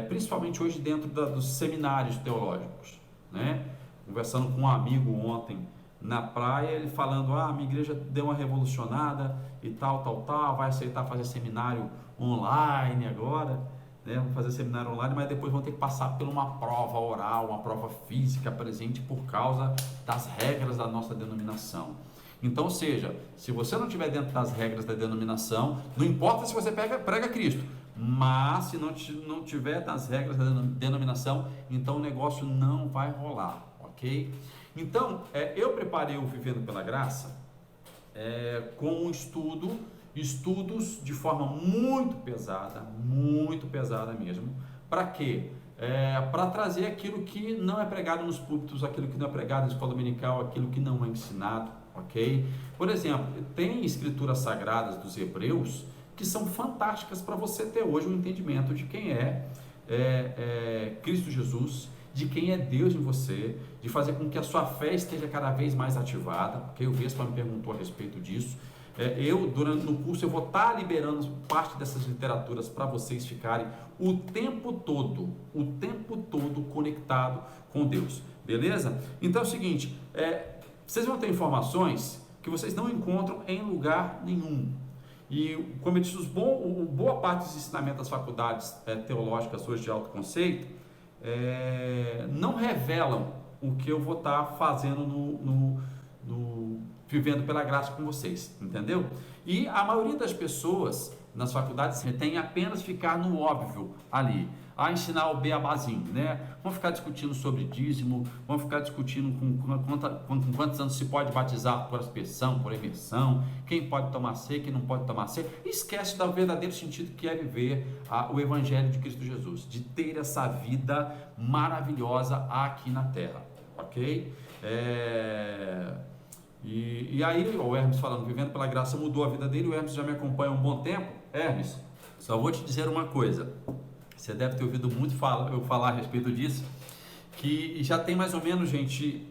principalmente hoje dentro dos seminários teológicos, né? Conversando com um amigo ontem na praia, ele falando, a minha igreja deu uma revolucionada e tal, vai aceitar fazer seminário online agora, vão fazer seminário online, mas depois vão ter que passar por uma prova oral, uma prova física presente por causa das regras da nossa denominação. Então, ou seja, se você não estiver dentro das regras da denominação, não importa se você prega Cristo, mas se não tiver nas regras da denominação, então o negócio não vai rolar, ok? Então, eu preparei o Vivendo pela Graça com um estudos de forma muito pesada mesmo. Para quê? Para trazer aquilo que não é pregado nos púlpitos, aquilo que não é pregado na escola dominical, aquilo que não é ensinado, ok? Por exemplo, tem escrituras sagradas dos Hebreus que são fantásticas para você ter hoje um entendimento de quem é Cristo Jesus, de quem é Deus em você, de fazer com que a sua fé esteja cada vez mais ativada, porque o Vespa me perguntou a respeito disso. No curso, eu vou estar liberando parte dessas literaturas para vocês ficarem o tempo todo conectado com Deus, beleza? Então é o seguinte, vocês vão ter informações que vocês não encontram em lugar nenhum. E, como eu disse, boa parte dos ensinamentos das faculdades teológicas hoje de autoconceito não revelam o que eu vou estar fazendo no Vivendo pela Graça com vocês, entendeu? E a maioria das pessoas nas faculdades tem apenas ficar no óbvio ali. a ensinar o beabazinho, né? Vão ficar discutindo sobre dízimo, vão ficar discutindo com quantos anos se pode batizar por aspersão, por imersão, quem pode tomar ceia, quem não pode tomar ceia. Esquece do verdadeiro sentido que é viver o Evangelho de Cristo Jesus, de ter essa vida maravilhosa aqui na Terra, ok? E aí, o Hermes falando, vivendo pela graça mudou a vida dele. O Hermes já me acompanha há um bom tempo. Hermes, só vou te dizer uma coisa, você deve ter ouvido muito eu falar a respeito disso, que já tem mais ou menos, gente,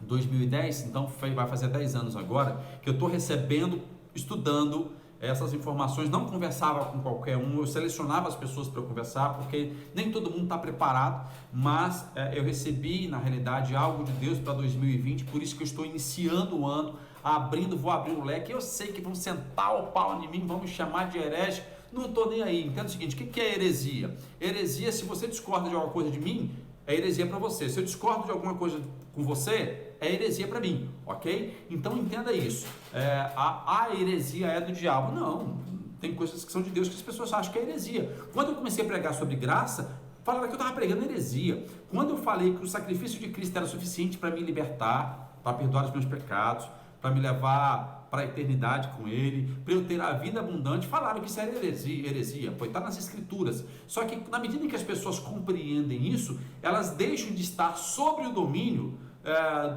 2010, então vai fazer 10 anos agora, que eu estou recebendo, estudando essas informações. Não conversava com qualquer um, eu selecionava as pessoas para eu conversar, porque nem todo mundo está preparado, mas eu recebi, na realidade, algo de Deus para 2020, por isso que eu estou iniciando o ano, vou abrir o leque. Eu sei que vão sentar o pau em mim, vão me chamar de herege, não estou nem aí. Entenda o seguinte, o que é heresia? Heresia, se você discorda de alguma coisa de mim, é heresia para você. Se eu discordo de alguma coisa com você, é heresia para mim, ok? Então entenda isso. A heresia é do diabo? Não, tem coisas que são de Deus que as pessoas acham que é heresia. Quando eu comecei a pregar sobre graça, falaram que eu estava pregando heresia. Quando eu falei que o sacrifício de Cristo era suficiente para me libertar, para perdoar os meus pecados, para me levar para a eternidade com Ele, para eu ter a vida abundante, falaram que isso era heresia, pois está nas Escrituras. Só que na medida em que as pessoas compreendem isso, elas deixam de estar sobre o domínio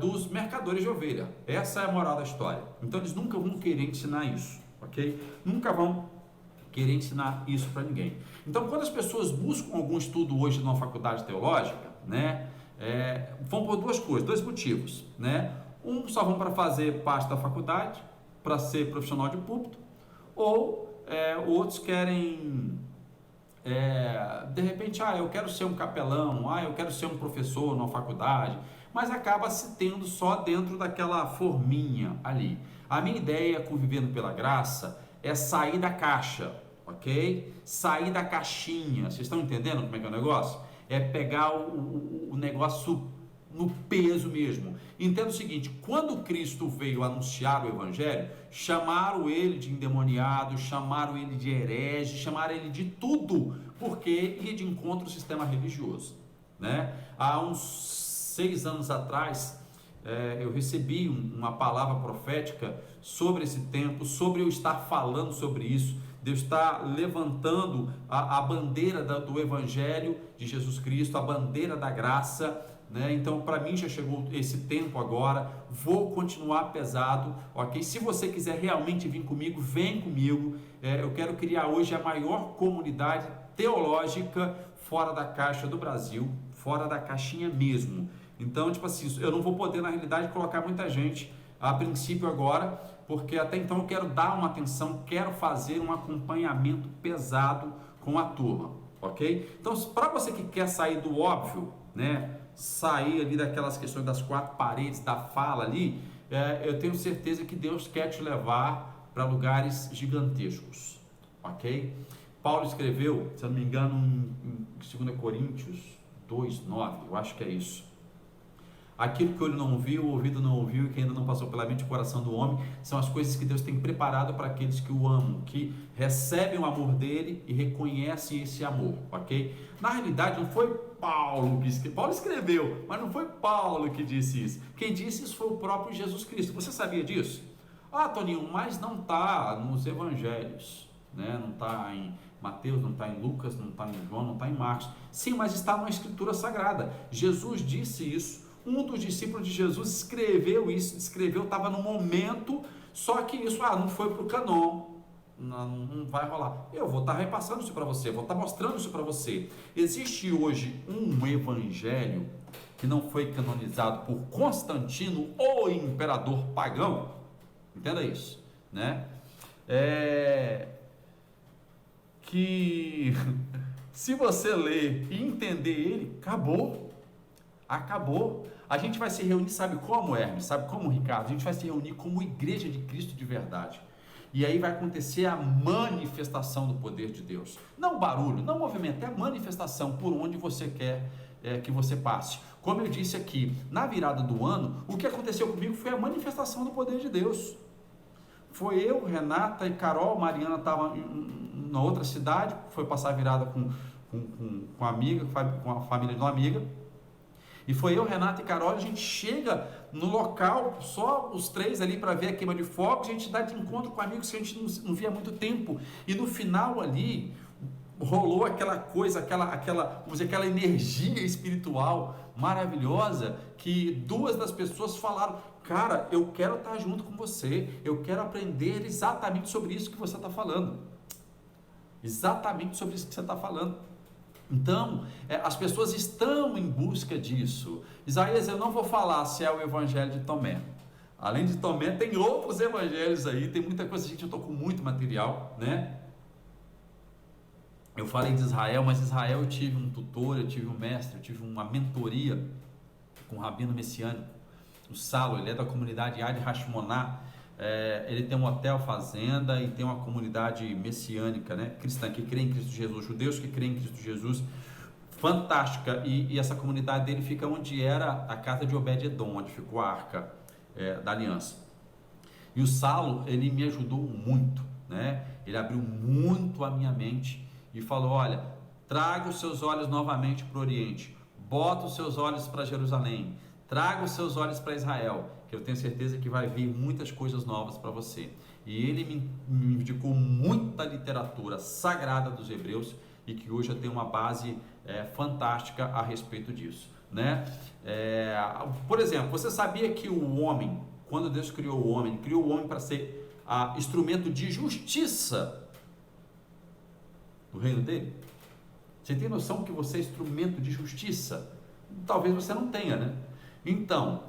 dos mercadores de ovelha. Essa é a moral da história. Então eles nunca vão querer ensinar isso, ok? Nunca vão querer ensinar isso para ninguém. Então, quando as pessoas buscam algum estudo hoje numa faculdade teológica, né, vão por dois motivos, né? Só vão para fazer parte da faculdade, para ser profissional de púlpito, ou outros querem, de repente, eu quero ser um capelão, eu quero ser um professor numa faculdade, mas acaba se tendo só dentro daquela forminha ali. A minha ideia, convivendo pela graça, é sair da caixa, ok? Sair da caixinha. Vocês estão entendendo como é que é o negócio? É pegar o negócio no peso mesmo. Entenda o seguinte, quando Cristo veio anunciar o Evangelho, chamaram ele de endemoniado, chamaram ele de herege, chamaram ele de tudo, porque ia de encontro ao sistema religioso, né? Há uns 6 anos atrás, eu recebi uma palavra profética sobre esse tempo, sobre eu estar falando sobre isso, de eu estar levantando a bandeira do Evangelho de Jesus Cristo, a bandeira da graça, né? Então, para mim já chegou esse tempo agora, vou continuar pesado, ok? Se você quiser realmente vir comigo, vem comigo. Eu quero criar hoje a maior comunidade teológica fora da caixa do Brasil, fora da caixinha mesmo. Então, tipo assim, eu não vou poder, na realidade, colocar muita gente a princípio agora, porque até então eu quero dar uma atenção, quero fazer um acompanhamento pesado com a turma, ok? Então, para você que quer sair do óbvio, né, sair ali daquelas questões das 4 paredes da fala ali, eu tenho certeza que Deus quer te levar para lugares gigantescos, ok? Paulo escreveu, se eu não me engano, em 2 Coríntios 2:9, eu acho que é isso. Aquilo que o olho não viu, o ouvido não ouviu e que ainda não passou pela mente e coração do homem, são as coisas que Deus tem preparado para aqueles que o amam, que recebem o amor dele e reconhecem esse amor, ok? Na realidade, não foi Paulo que escreveu, Paulo escreveu, mas não foi Paulo que disse isso. Quem disse isso foi o próprio Jesus Cristo. Você sabia disso? Toninho, mas não está nos evangelhos, né? Não está em Mateus, não está em Lucas, não está em João, não está em Marcos. Sim, mas está na Escritura Sagrada. Jesus disse isso. Um dos discípulos de Jesus escreveu isso, estava no momento, só que isso não foi para o canon, não vai rolar. Eu vou estar repassando isso para você, vou estar mostrando isso para você. Existe hoje um evangelho que não foi canonizado por Constantino, o imperador pagão, entenda isso, né? Que se você ler e entender ele, acabou. A gente vai se reunir, sabe como, Hermes? Sabe como, Ricardo? A gente vai se reunir como igreja de Cristo de verdade. E aí vai acontecer a manifestação do poder de Deus. Não barulho, não movimento, é a manifestação por onde você quer que você passe. Como eu disse aqui, na virada do ano, o que aconteceu comigo foi a manifestação do poder de Deus. Foi eu, Renata e Carol, Mariana estava na outra cidade, foi passar a virada com a amiga, com a família de uma amiga. E foi eu, Renato e Carol, a gente chega no local, só os três ali para ver a queima de fogos, a gente dá de encontro com amigos que a gente não via há muito tempo. E no final ali, rolou aquela coisa, vamos dizer, aquela energia espiritual maravilhosa, que duas das pessoas falaram: cara, eu quero estar junto com você, eu quero aprender exatamente sobre isso que você está falando. Exatamente sobre isso que você está falando. Então, as pessoas estão em busca disso. Isaías, eu não vou falar se é o evangelho de Tomé. Além de Tomé, tem outros evangelhos aí, tem muita coisa, gente, eu estou com muito material, né? Eu falei de Israel, mas Israel eu tive um tutor, eu tive um mestre, eu tive uma mentoria com um rabino messiânico, o Salo, ele é da comunidade Yad Hashmoná. Ele tem um hotel fazenda e tem uma comunidade messiânica, né, cristã, que crê em Cristo Jesus, judeus que creem em Cristo Jesus, fantástica, e essa comunidade dele fica onde era a casa de Obed-Edom, onde ficou a arca da aliança. E o Salo, ele me ajudou muito, né, ele abriu muito a minha mente e falou: olha, traga os seus olhos novamente para o Oriente, bota os seus olhos para Jerusalém, traga os seus olhos para Israel, que eu tenho certeza que vai vir muitas coisas novas para você. E ele me indicou muita literatura sagrada dos hebreus, e que hoje eu tenho uma base fantástica a respeito disso, né? Por exemplo, você sabia que o homem, quando Deus criou o homem para ser instrumento de justiça do reino dele? Você tem noção que você é instrumento de justiça? Talvez você não tenha, né? Então,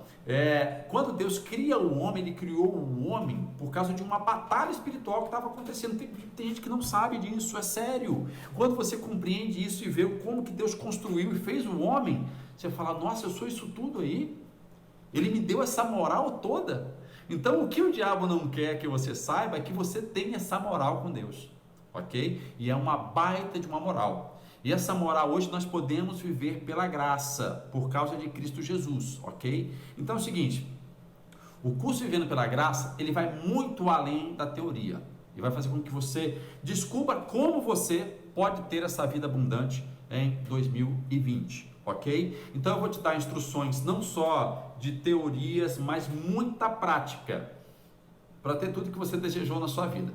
quando Deus cria o homem, Ele criou o homem por causa de uma batalha espiritual que estava acontecendo. Tem gente que não sabe disso, é sério. Quando você compreende isso e vê como que Deus construiu e fez o homem, você fala: nossa, eu sou isso tudo aí? Ele me deu essa moral toda? Então, o que o diabo não quer que você saiba é que você tenha essa moral com Deus, ok? E é uma baita de uma moral. E essa moral hoje nós podemos viver pela graça, por causa de Cristo Jesus, ok? Então é o seguinte, o curso Vivendo pela Graça, ele vai muito além da teoria. E vai fazer com que você descubra como você pode ter essa vida abundante em 2020, ok? Então eu vou te dar instruções não só de teorias, mas muita prática, para ter tudo que você desejou na sua vida.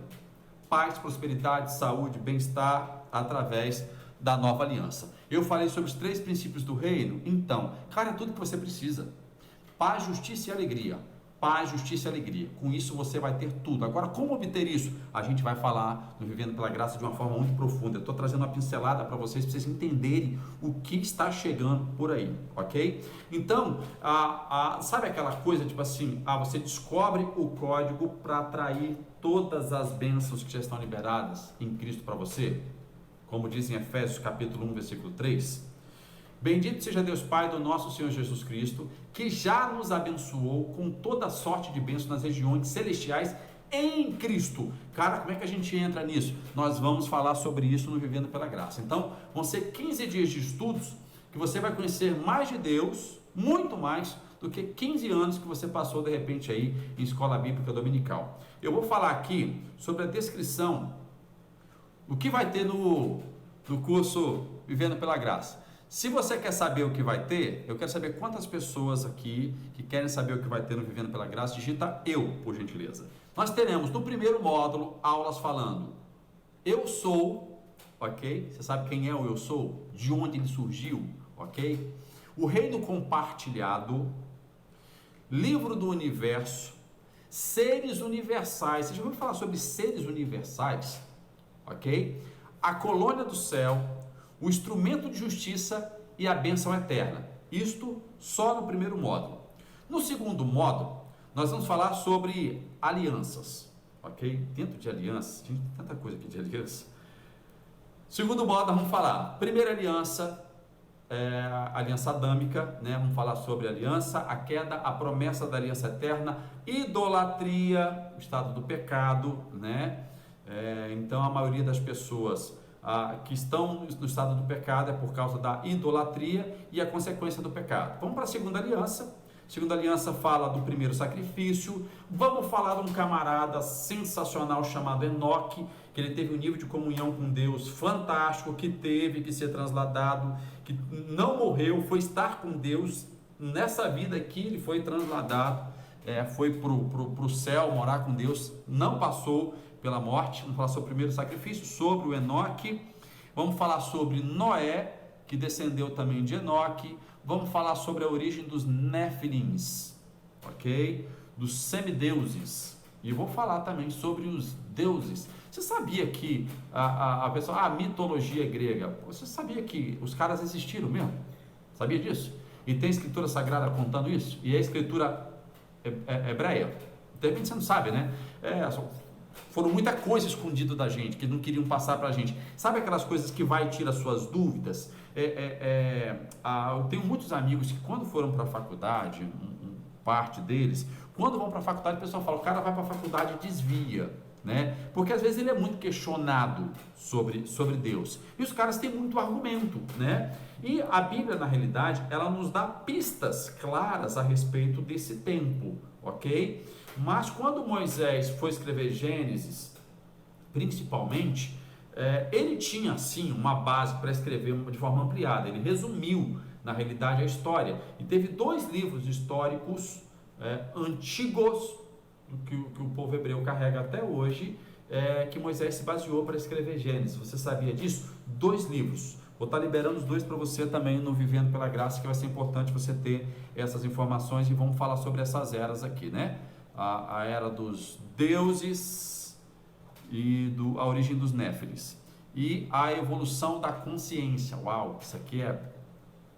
Paz, prosperidade, saúde, bem-estar, através da nova aliança. Eu falei sobre os 3 princípios do reino. Então, cara, é tudo que você precisa: paz, justiça e alegria. Paz, justiça e alegria. Com isso você vai ter tudo. Agora, como obter isso? A gente vai falar no Vivendo pela Graça de uma forma muito profunda. Eu estou trazendo uma pincelada para vocês entenderem o que está chegando por aí, ok? Então, sabe aquela coisa tipo assim, você descobre o código para atrair todas as bênçãos que já estão liberadas em Cristo para você? Como diz em Efésios capítulo 1, versículo 3, bendito seja Deus Pai do nosso Senhor Jesus Cristo, que já nos abençoou com toda sorte de bênçãos nas regiões celestiais em Cristo. Cara, como é que a gente entra nisso? Nós vamos falar sobre isso no Vivendo pela Graça. Então, vão ser 15 dias de estudos que você vai conhecer mais de Deus, muito mais do que 15 anos que você passou de repente aí em escola bíblica dominical. Eu vou falar aqui sobre a descrição, o que vai ter no curso Vivendo pela Graça. Se você quer saber o que vai ter, eu quero saber quantas pessoas aqui que querem saber o que vai ter no Vivendo pela Graça, digita eu, por gentileza. Nós teremos no primeiro módulo aulas falando eu sou, ok? Você sabe quem é o eu sou? De onde ele surgiu, ok? O reino compartilhado, livro do universo, seres universais. Você já ouviu falar sobre seres universais? Ok? A colônia do céu, o instrumento de justiça e a bênção eterna. Isto só no primeiro módulo. No segundo módulo, nós vamos falar sobre alianças, ok? Dentro de alianças, tem tanta coisa aqui de aliança. Segundo módulo, vamos falar, primeira aliança, a aliança adâmica, né? Vamos falar sobre a aliança, a queda, a promessa da aliança eterna, idolatria, o estado do pecado, né? Então a maioria das pessoas que estão no estado do pecado é por causa da idolatria e a consequência do pecado. Vamos para a segunda aliança. A segunda aliança fala do primeiro sacrifício. Vamos falar de um camarada sensacional chamado Enoque. que ele teve um nível de comunhão com Deus fantástico, que teve que ser transladado, que não morreu, foi estar com Deus nessa vida aqui, ele foi transladado, foi para o céu, morar com Deus, não passou pela morte. Vamos falar sobre o primeiro sacrifício, sobre o Enoque. Vamos falar sobre Noé, que descendeu também de Enoque. Vamos falar sobre a origem dos Nefilins, ok? Dos semideuses. E vou falar também sobre os deuses. Você sabia que a mitologia grega, você sabia que os caras existiram mesmo? Sabia disso? E tem escritura sagrada contando isso? E a escritura hebreia? De repente você não sabe, né? Foram muita coisa escondida da gente, que não queriam passar para a gente. Sabe aquelas coisas que vai e tira as suas dúvidas? Eu tenho muitos amigos que quando foram para a faculdade, parte deles, quando vão para a faculdade, o pessoal fala, o cara vai para a faculdade e desvia, né? Porque às vezes ele é muito questionado sobre Deus. E os caras têm muito argumento, né? E a Bíblia, na realidade, ela nos dá pistas claras a respeito desse tempo, ok? Mas quando Moisés foi escrever Gênesis, principalmente, ele tinha sim uma base para escrever de forma ampliada. Ele resumiu, na realidade, a história. E teve 2 livros históricos antigos, que o povo hebreu carrega até hoje, que Moisés se baseou para escrever Gênesis. Você sabia disso? 2 livros. Vou estar liberando os 2 para você também no Vivendo pela Graça, que vai ser importante você ter essas informações, e vamos falar sobre essas eras aqui, né? A era dos deuses e a origem dos Néfilis e a evolução da consciência. Uau, isso aqui é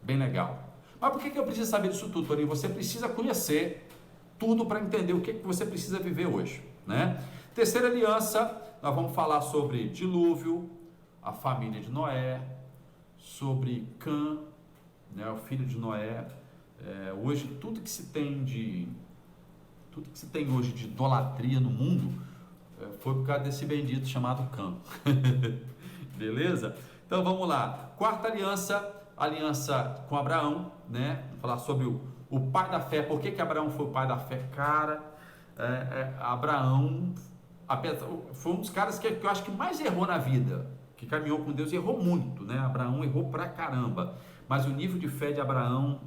bem legal. Mas por que eu preciso saber disso tudo, Toninho? Você precisa conhecer tudo para entender o que você precisa viver hoje, né? Terceira aliança, nós vamos falar sobre dilúvio, a família de Noé, sobre Cã, né, o filho de Noé. Hoje tudo que se tem hoje de idolatria no mundo foi por causa desse bendito chamado Cã. Beleza? Então vamos lá. Quarta aliança com Abraão, né? Vamos falar sobre o pai da fé. Por que Abraão foi o pai da fé? Cara, Abraão foi um dos caras que eu acho que mais errou na vida, que caminhou com Deus, errou muito, né? Abraão errou pra caramba. Mas o nível de fé de Abraão,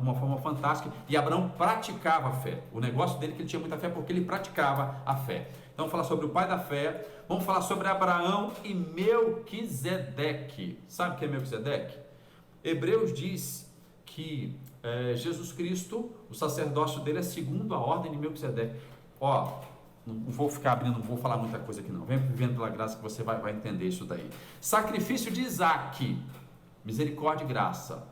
uma forma fantástica, e Abraão praticava a fé. O negócio dele é que ele tinha muita fé porque ele praticava a fé. Então vamos falar sobre o pai da fé, vamos falar sobre Abraão e Melquisedeque. Sabe o que é Melquisedeque? Hebreus diz que Jesus Cristo, o sacerdócio dele é segundo a ordem de Melquisedeque. Não vou ficar abrindo, não vou falar muita coisa aqui não. Vem vivendo pela graça que você vai entender isso daí. Sacrifício de Isaac. Misericórdia e graça.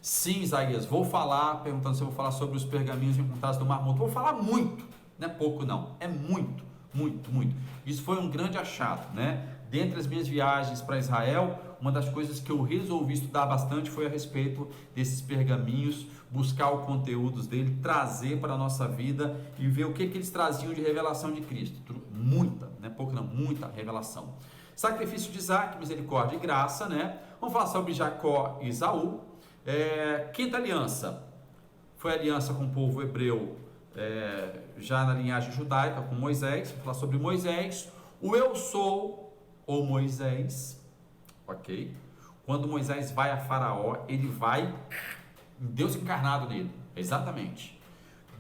Sim, Isaías, vou falar, perguntando se eu vou falar sobre os pergaminhos encontrados do Mar Morto. Vou falar muito, não é pouco não, é muito, muito, muito. Isso foi um grande achado, né? Dentre as minhas viagens para Israel, uma das coisas que eu resolvi estudar bastante foi a respeito desses pergaminhos, buscar os conteúdos dele, trazer para a nossa vida e ver o que eles traziam de revelação de Cristo. Muita, não é pouco não, muita revelação. Sacrifício de Isaac, misericórdia e graça, né? Vamos falar sobre Jacó e Esaú. Quinta aliança foi a aliança com o povo hebreu, já na linhagem judaica, com Moisés. Vamos falar sobre Moisés, o eu sou, ou Moisés, ok? Quando Moisés vai a Faraó, ele vai, Deus encarnado nele, exatamente.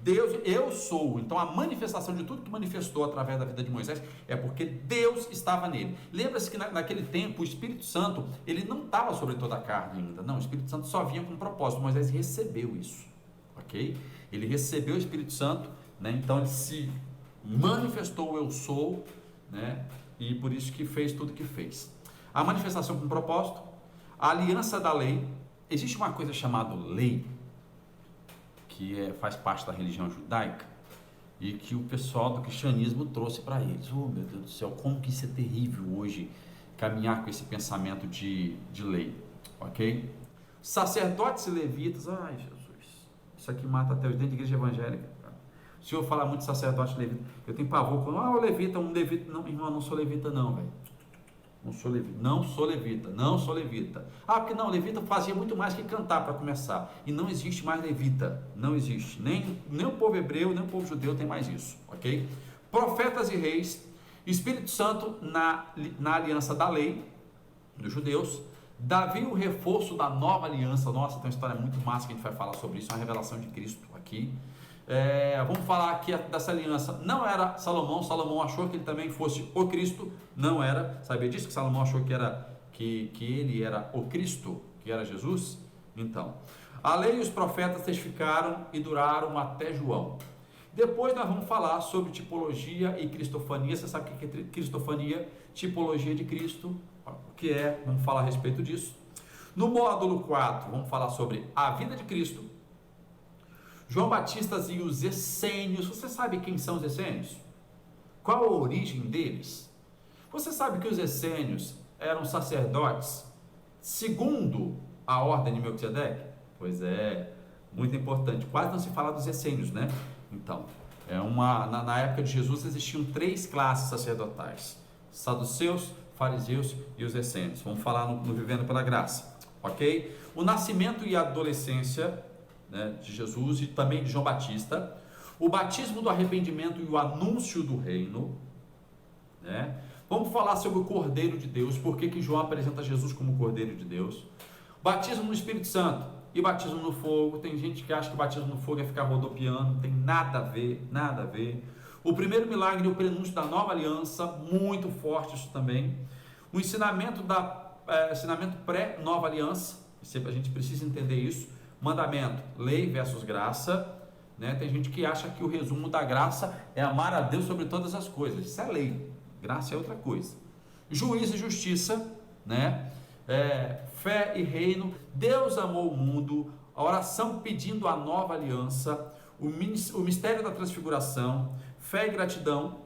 Deus, eu sou. Então a manifestação de tudo que manifestou através da vida de Moisés é porque Deus estava nele. Lembra-se que naquele tempo o Espírito Santo, ele não estava sobre toda a carne ainda. Não, o Espírito Santo só vinha com um propósito. Moisés recebeu isso, ok? Ele recebeu o Espírito Santo, né? Então ele se manifestou o eu sou, né? E por isso que fez tudo que fez. A manifestação com propósito, a aliança da lei. Existe uma coisa chamada lei, que faz parte da religião judaica e que o pessoal do cristianismo trouxe para eles. Oh, meu Deus do céu, como que isso é terrível hoje, caminhar com esse pensamento de lei, ok? Sacerdotes e levitas, ai Jesus, isso aqui mata até os dentro da igreja evangélica. O senhor fala muito de sacerdote e levita, eu tenho pavor, o levita, um levita, não, irmão, não sou levita não, velho. Não sou levita. Porque não, levita fazia muito mais que cantar para começar. E não existe mais levita. Não existe. Nem o povo hebreu, nem o povo judeu tem mais isso. Ok? Profetas e reis. Espírito Santo na aliança da lei dos judeus. Davi, o reforço da nova aliança. Nossa, tem uma história muito massa que a gente vai falar sobre isso, é uma revelação de Cristo aqui. Vamos falar aqui dessa aliança. Não era Salomão. Salomão achou que ele também fosse o Cristo. Não era. Sabia disso? Que Salomão achou que ele era o Cristo, que era Jesus? Então, a lei e os profetas testificaram e duraram até João. Depois nós vamos falar sobre tipologia e cristofania. Você sabe o que é cristofania? Tipologia de Cristo. O que é? Vamos falar a respeito disso. No módulo 4, vamos falar sobre a vida de Cristo. João Batista e os essênios. Você sabe quem são os essênios? Qual a origem deles? Você sabe que os essênios eram sacerdotes segundo a ordem de Melquisedeque? Pois é, muito importante. Quase não se fala dos essênios, né? Então, na época de Jesus existiam 3 classes sacerdotais: saduceus, fariseus e os essênios. Vamos falar no Vivendo pela Graça, ok? O nascimento e a adolescência, né, de Jesus e também de João Batista, o batismo do arrependimento e o anúncio do reino, né? Vamos falar sobre o Cordeiro de Deus, por que João apresenta Jesus como Cordeiro de Deus, batismo no Espírito Santo e batismo no fogo. Tem gente que acha que batismo no fogo é ficar rodopiando, não tem nada a ver, nada a ver. O primeiro milagre e o prenúncio da nova aliança, muito forte isso também. O ensinamento pré-nova aliança, a gente precisa entender isso. Mandamento, lei versus graça, né? Tem gente que acha que o resumo da graça é amar a Deus sobre todas as coisas. Isso é lei, graça é outra coisa. Juízo e justiça, né? Fé e reino. Deus amou o mundo. A oração pedindo a nova aliança. O mistério da transfiguração. Fé e gratidão.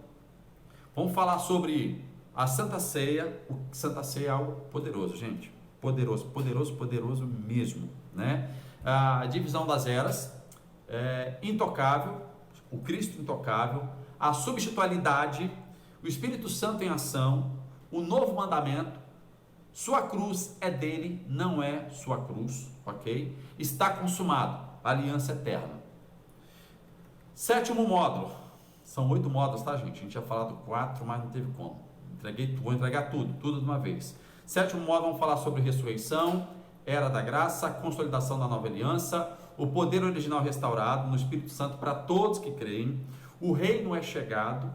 Vamos falar sobre a Santa Ceia. Santa Ceia é algo poderoso, gente. Poderoso, poderoso, poderoso mesmo, né? A divisão das eras, intocável, o Cristo intocável, a substitualidade, o Espírito Santo em ação, o novo mandamento, sua cruz é dele, não é sua cruz, ok? Está consumado, aliança eterna. 7º módulo, são 8 módulos, tá, gente? A gente tinha falado 4, mas não teve como. Vou entregar tudo de uma vez. 7º módulo, vamos falar sobre ressurreição, era da graça, consolidação da nova aliança, o poder original restaurado no Espírito Santo para todos que creem, o reino é chegado,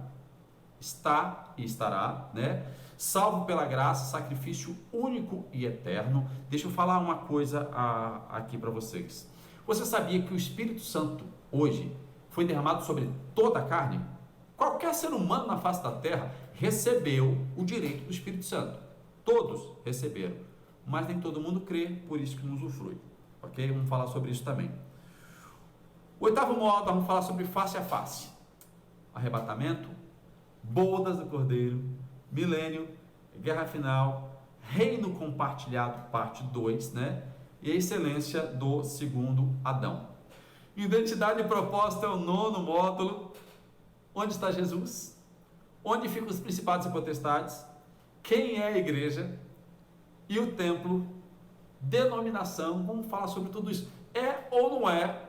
está e estará, né? Salvo pela graça, sacrifício único e eterno. Deixa eu falar uma coisa aqui para vocês. Você sabia que o Espírito Santo hoje foi derramado sobre toda a carne? Qualquer ser humano na face da terra recebeu o direito do Espírito Santo. Todos receberam. Mas nem todo mundo crê, por isso que não usufrui, ok? Vamos falar sobre isso também. 8º módulo, vamos falar sobre face a face, arrebatamento, bodas do Cordeiro, milênio, guerra final, reino compartilhado, parte 2, né? E a excelência do 2º Adão. Identidade e propósito é o 9º módulo. Onde está Jesus? Onde ficam os principados e potestades? Quem é a igreja? E o templo, denominação, vamos falar sobre tudo isso. É ou não é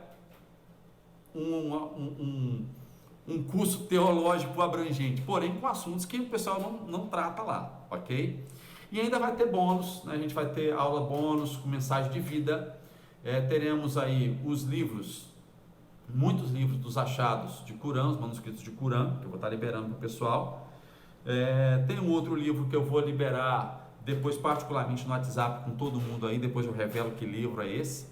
um curso teológico abrangente, porém com assuntos que o pessoal não trata lá, ok? E ainda vai ter bônus, né? A gente vai ter aula bônus com mensagem de vida, teremos aí os livros, muitos livros dos achados de Corão, os manuscritos de Corão, que eu vou estar liberando para o pessoal. Tem um outro livro que eu vou liberar depois particularmente no WhatsApp com todo mundo aí, depois eu revelo que livro é esse,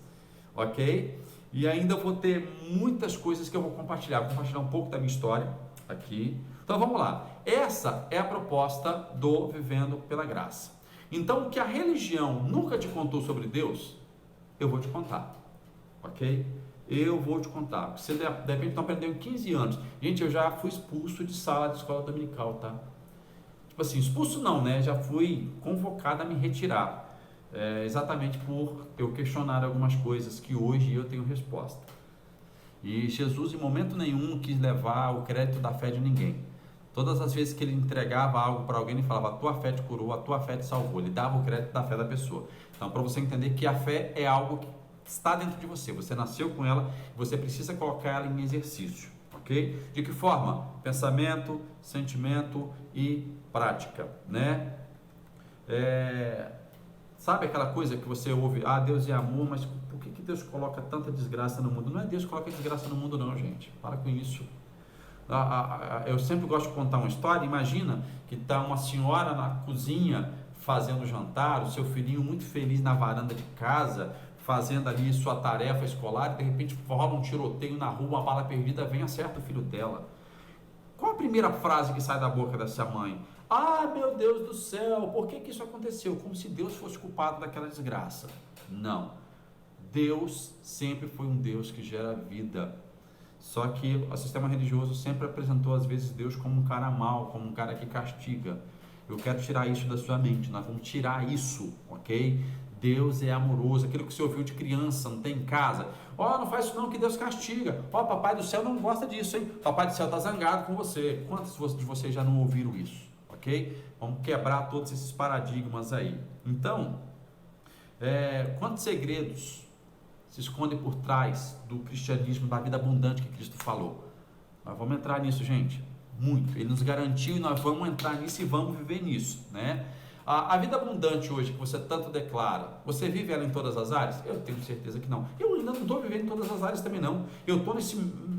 ok? E ainda vou ter muitas coisas que eu vou compartilhar um pouco da minha história aqui. Então vamos lá, essa é a proposta do Vivendo pela Graça. Então o que a religião nunca te contou sobre Deus, eu vou te contar, ok? Eu vou te contar. Você de repente está aprendendo em 15 anos. Gente, eu já fui expulso de sala de escola dominical, tá? Tipo assim, expulso não, né? Já fui convocado a me retirar. Exatamente por eu questionar algumas coisas que hoje eu tenho resposta. E Jesus em momento nenhum quis levar o crédito da fé de ninguém. Todas as vezes que ele entregava algo para alguém, ele falava: a tua fé te curou, a tua fé te salvou. Ele dava o crédito da fé da pessoa. Então, para você entender que a fé é algo que está dentro de você. Você nasceu com ela, você precisa colocar ela em exercício. ok? De que forma? Pensamento, sentimento e prática, né? Sabe aquela coisa que você ouve, Deus é amor, mas por que Deus coloca tanta desgraça no mundo? Não é Deus que coloca desgraça no mundo não, gente, para com isso. Eu sempre gosto de contar uma história. Imagina que está uma senhora na cozinha fazendo jantar, o seu filhinho muito feliz na varanda de casa, fazendo ali sua tarefa escolar, e de repente rola um tiroteio na rua, uma bala perdida vem e acerta o filho dela. Qual a primeira frase que sai da boca dessa mãe? Meu Deus do céu, por que isso aconteceu? Como se Deus fosse culpado daquela desgraça. Não. Deus sempre foi um Deus que gera vida. Só que o sistema religioso sempre apresentou às vezes Deus como um cara mau, como um cara que castiga. Eu quero tirar isso da sua mente, nós vamos tirar isso, ok? Deus é amoroso, aquilo que você ouviu de criança, não tem em casa. Não faz isso não que Deus castiga. Papai do céu não gosta disso, hein? Papai do céu está zangado com você. Quantos de vocês já não ouviram isso, ok? Vamos quebrar todos esses paradigmas aí. Então, quantos segredos se escondem por trás do cristianismo, da vida abundante que Cristo falou? Nós vamos entrar nisso, gente, muito. Ele nos garantiu e nós vamos entrar nisso e vamos viver nisso, né? A vida abundante hoje que você tanto declara, você vive ela em todas as áreas? Eu tenho certeza que não. Eu ainda não estou vivendo em todas as áreas também não. Eu estou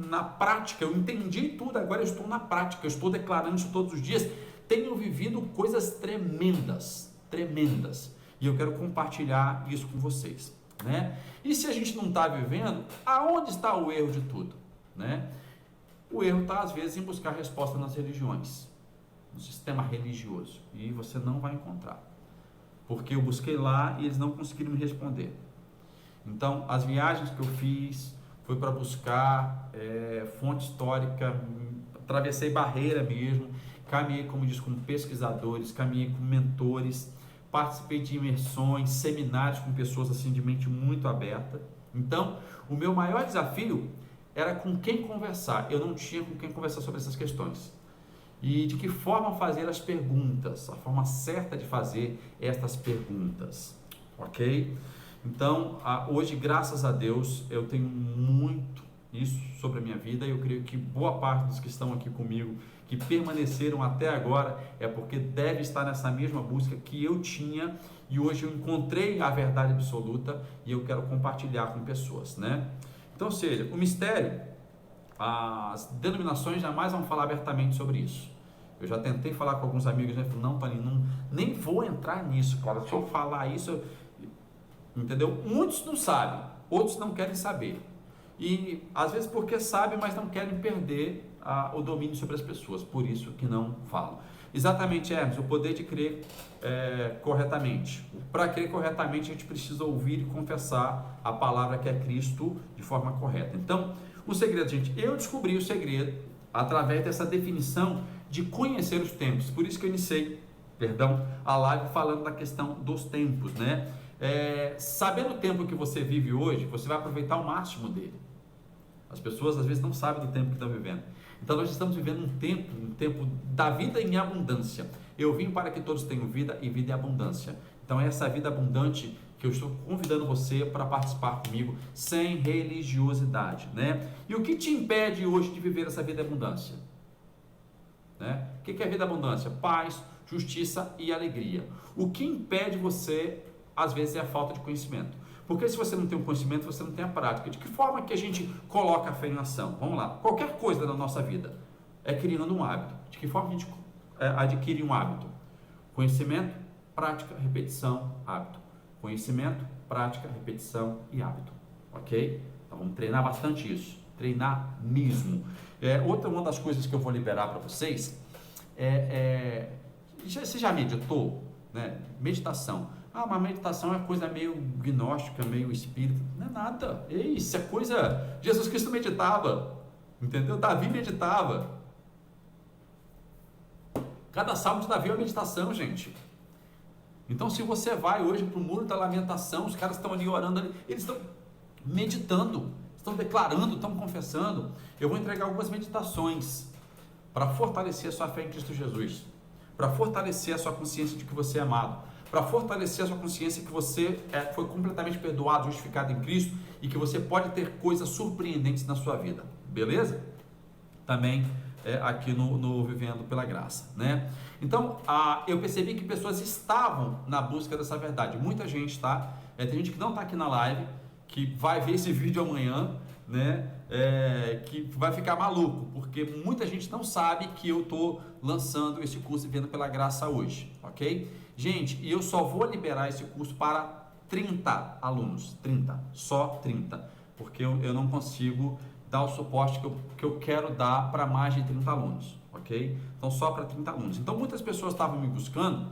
na prática, eu entendi tudo, agora eu estou na prática, eu estou declarando isso todos os dias. Tenho vivido coisas tremendas, tremendas. E eu quero compartilhar isso com vocês, né? E se a gente não está vivendo, aonde está o erro de tudo, né? O erro está às vezes em buscar resposta nas religiões, no sistema religioso, e você não vai encontrar, porque eu busquei lá e eles não conseguiram me responder. Então, as viagens que eu fiz foi para buscar fonte histórica, atravessei barreira mesmo, caminhei, como diz, com pesquisadores, caminhei com mentores, participei de imersões, seminários com pessoas assim de mente muito aberta. Então, o meu maior desafio era com quem conversar. Eu não tinha com quem conversar sobre essas questões. E de que forma fazer as perguntas, a forma certa de fazer estas perguntas, ok? Então, hoje, graças a Deus, eu tenho muito isso sobre a minha vida, e eu creio que boa parte dos que estão aqui comigo, que permaneceram até agora, é porque deve estar nessa mesma busca que eu tinha, e hoje eu encontrei a verdade absoluta, e eu quero compartilhar com pessoas, né? Então, ou seja, o mistério, as denominações jamais vão falar abertamente sobre isso. Eu já tentei falar com alguns amigos, né? Não, Toninho, nem vou entrar nisso, cara. Se eu falar isso, entendeu? Muitos não sabem, outros não querem saber. E às vezes porque sabem, mas não querem perder o domínio sobre as pessoas. Por isso que não falam. Exatamente, Hermes, o poder de crer corretamente. Para crer corretamente, a gente precisa ouvir e confessar a palavra que é Cristo de forma correta. Então, o segredo, gente, eu descobri o segredo através dessa definição de conhecer os tempos. Por isso que eu iniciei, a live falando da questão dos tempos, né? Sabendo o tempo que você vive hoje, você vai aproveitar o máximo dele. As pessoas às vezes não sabem do tempo que estão vivendo. Então nós estamos vivendo um tempo da vida em abundância. Eu vim para que todos tenham vida e vida em abundância. Então é essa vida abundante que eu estou convidando você para participar comigo, sem religiosidade, né? E o que te impede hoje de viver essa vida em abundância? Né? O que é vida em abundância? Paz, justiça e alegria. O que impede você, às vezes, é a falta de conhecimento. Porque se você não tem o conhecimento, você não tem a prática. De que forma que a gente coloca a fé em ação? Vamos lá. Qualquer coisa na nossa vida é criando um hábito. De que forma a gente adquire um hábito? Conhecimento, prática, repetição, hábito. Conhecimento, prática, repetição e hábito. Ok? Então vamos treinar bastante isso. Treinar mesmo. Uma das coisas que eu vou liberar para vocês você já meditou? Né? Meditação. Mas meditação é coisa meio gnóstica, meio espírita. Não é nada. Isso é coisa... Jesus Cristo meditava. Entendeu? Davi meditava. Cada salmo de Davi é uma meditação, gente. Então, se você vai hoje para o muro da lamentação, os caras estão ali orando, eles estão meditando, estão declarando, estão confessando. Eu vou entregar algumas meditações para fortalecer a sua fé em Cristo Jesus, para fortalecer a sua consciência de que você é amado, para fortalecer a sua consciência que você foi completamente perdoado, justificado em Cristo, e que você pode ter coisas surpreendentes na sua vida, beleza? também aqui no Vivendo pela Graça, né? Então, eu percebi que pessoas estavam na busca dessa verdade. Muita gente, tá? Tem gente que não está aqui na live, que vai ver esse vídeo amanhã, né? Que vai ficar maluco, porque muita gente não sabe que eu estou lançando esse curso Vivendo pela Graça hoje, ok? Gente, e eu só vou liberar esse curso para 30 alunos, 30, só 30, porque eu não consigo dar o suporte que eu quero dar para mais de 30 alunos, ok? Então, só para 30 alunos. Então, muitas pessoas estavam me buscando,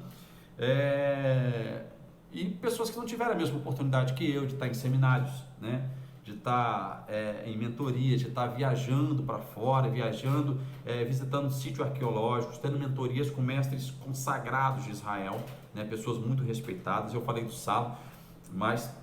e pessoas que não tiveram a mesma oportunidade que eu de estar em seminários, né? De estar em mentorias, de estar viajando para fora, viajando, visitando sítios arqueológicos, tendo mentorias com mestres consagrados de Israel, né? Pessoas muito respeitadas. Eu falei do Salo, mas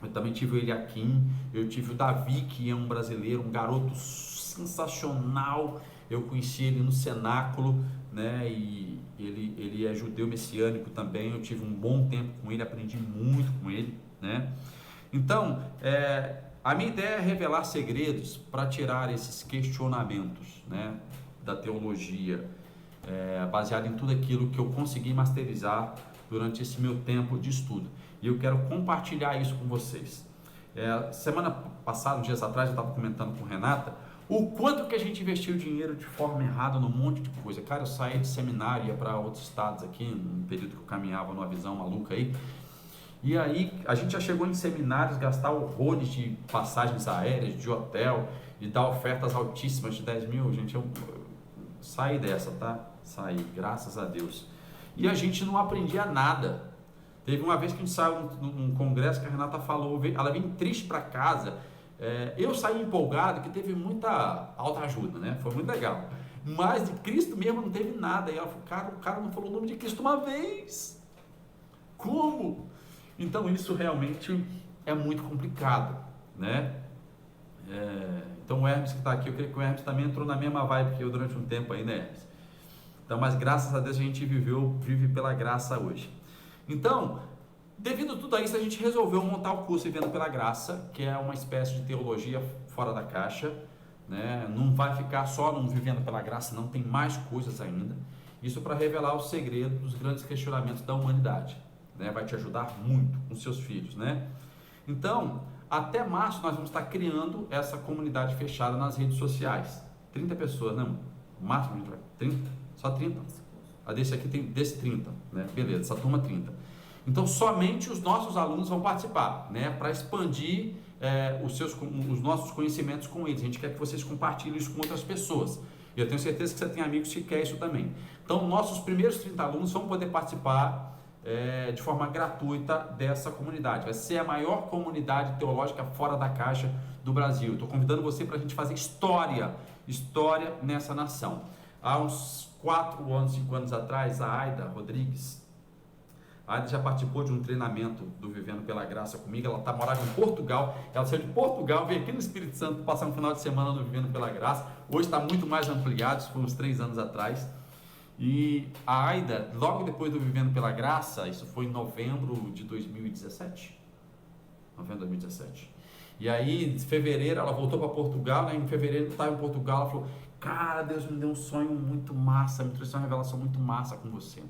eu também tive o Eliakim, eu tive o Davi, que é um brasileiro, um garoto sensacional. Eu conheci ele no cenáculo, né? E ele é judeu messiânico também. Eu tive um bom tempo com ele, aprendi muito com ele, né? Então, a minha ideia é revelar segredos para tirar esses questionamentos, né, da teologia, baseado em tudo aquilo que eu consegui masterizar durante esse meu tempo de estudo. E eu quero compartilhar isso com vocês. Semana passada, uns dias atrás, eu estava comentando com Renata o quanto que a gente investiu dinheiro de forma errada num monte de coisa. Cara, eu saí de seminário, ia para outros estados aqui, num período que eu caminhava numa visão maluca aí. E aí, a gente já chegou em seminários, gastar horrores de passagens aéreas, de hotel, de dar ofertas altíssimas de 10 mil. Gente, eu saí dessa, tá? Saí, graças a Deus. E a gente não aprendia nada. Teve uma vez que a gente saiu num congresso que a Renata falou, ela vem triste para casa. Eu saí empolgado, que teve muita autoajuda, né? Foi muito legal. Mas de Cristo mesmo não teve nada. E ela falou, o cara não falou o nome de Cristo uma vez. Como? Então isso realmente é muito complicado, né? Então o Hermes que está aqui, eu creio que o Hermes também entrou na mesma vibe que eu durante um tempo aí, né, Hermes? Então, mas graças a Deus a gente vive pela graça hoje. Então, devido a tudo isso, a gente resolveu montar o curso Vivendo pela Graça, que é uma espécie de teologia fora da caixa, né? Não vai ficar só no Vivendo pela Graça, não, tem mais coisas ainda. Isso para revelar o segredo dos grandes questionamentos da humanidade. Vai te ajudar muito com seus filhos, né? Então, até março nós vamos estar criando essa comunidade fechada nas redes sociais. 30 pessoas, né? O máximo a gente vai 30? Só 30? Desse aqui tem desse 30, né? Beleza, essa turma 30. Então, somente os nossos alunos vão participar, né? Para expandir os nossos conhecimentos com eles. A gente quer que vocês compartilhem isso com outras pessoas. E eu tenho certeza que você tem amigos que querem isso também. Então, nossos primeiros 30 alunos vão poder participar de forma gratuita dessa comunidade. Vai ser a maior comunidade teológica fora da caixa do Brasil. Estou convidando você para a gente fazer história nessa nação. Há uns 4 anos, 5 anos atrás, a Aida Rodrigues, a Aida já participou de um treinamento do Vivendo pela Graça comigo. Ela morava em Portugal, ela saiu de Portugal, veio aqui no Espírito Santo passar um final de semana no Vivendo pela Graça. Hoje está muito mais ampliado, isso foi uns 3 anos atrás. E a Aida, logo depois do Vivendo pela Graça, isso foi em novembro de 2017. Novembro de 2017. E aí, em fevereiro, ela voltou para Portugal, né? Em fevereiro, eu estava em Portugal, ela falou, cara, Deus me deu um sonho muito massa, me trouxe uma revelação muito massa com você.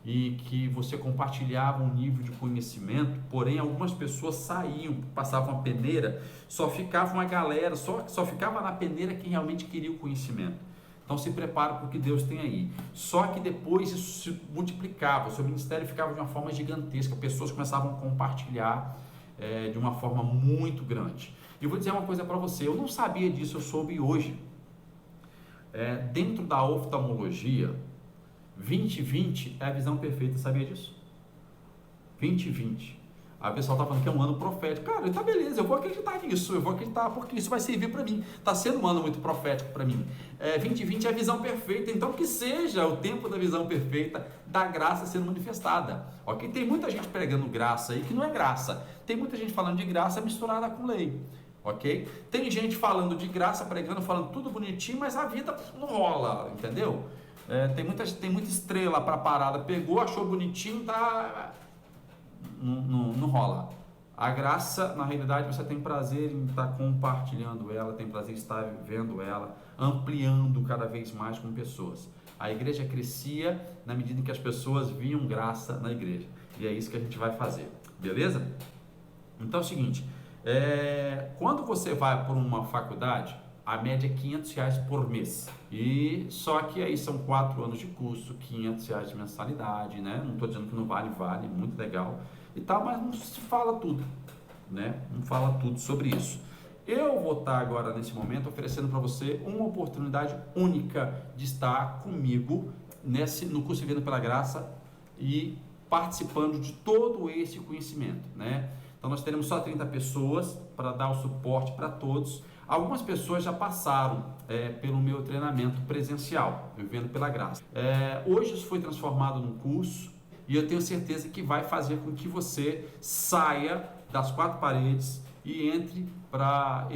E que você compartilhava um nível de conhecimento, porém algumas pessoas saíam, passavam a peneira, só ficava uma galera, só ficava na peneira quem realmente queria o conhecimento. Então se prepara para o que Deus tem aí. Só que depois isso se multiplicava, o seu ministério ficava de uma forma gigantesca, pessoas começavam a compartilhar de uma forma muito grande. E eu vou dizer uma coisa para você, eu não sabia disso, eu soube hoje. Dentro da oftalmologia, 2020 é a visão perfeita, sabia disso? 2020. Aí o pessoal está falando que é um ano profético. Cara, tá beleza, eu vou acreditar nisso, porque isso vai servir para mim. Está sendo um ano muito profético para mim. 2020 é a visão perfeita, então que seja o tempo da visão perfeita, da graça sendo manifestada. Ok? Tem muita gente pregando graça aí que não é graça. Tem muita gente falando de graça misturada com lei. Ok? Tem gente falando de graça, pregando, falando tudo bonitinho, mas a vida não rola, entendeu? Tem muita estrela para parada, pegou, achou bonitinho, tá... Não rola. A graça, na realidade, você tem prazer em estar compartilhando ela, tem prazer em estar vivendo ela, ampliando cada vez mais com pessoas. A igreja crescia na medida em que as pessoas viam graça na igreja. E é isso que a gente vai fazer, beleza? Então é o seguinte, quando você vai por uma faculdade, a média é R$ 500 por mês. E só que aí são 4 anos de curso, R$ 500 de mensalidade, né? Não estou dizendo que não vale, vale, muito legal e tal, mas não se fala tudo, né? Não fala tudo sobre isso. Eu vou estar agora nesse momento oferecendo para você uma oportunidade única de estar comigo no curso Vivendo pela Graça e participando de todo esse conhecimento, né? Então nós teremos só 30 pessoas para dar o suporte para todos. Algumas pessoas já passaram pelo meu treinamento presencial, Vivendo pela Graça. Hoje isso foi transformado num curso e eu tenho certeza que vai fazer com que você saia das 4 paredes e entre para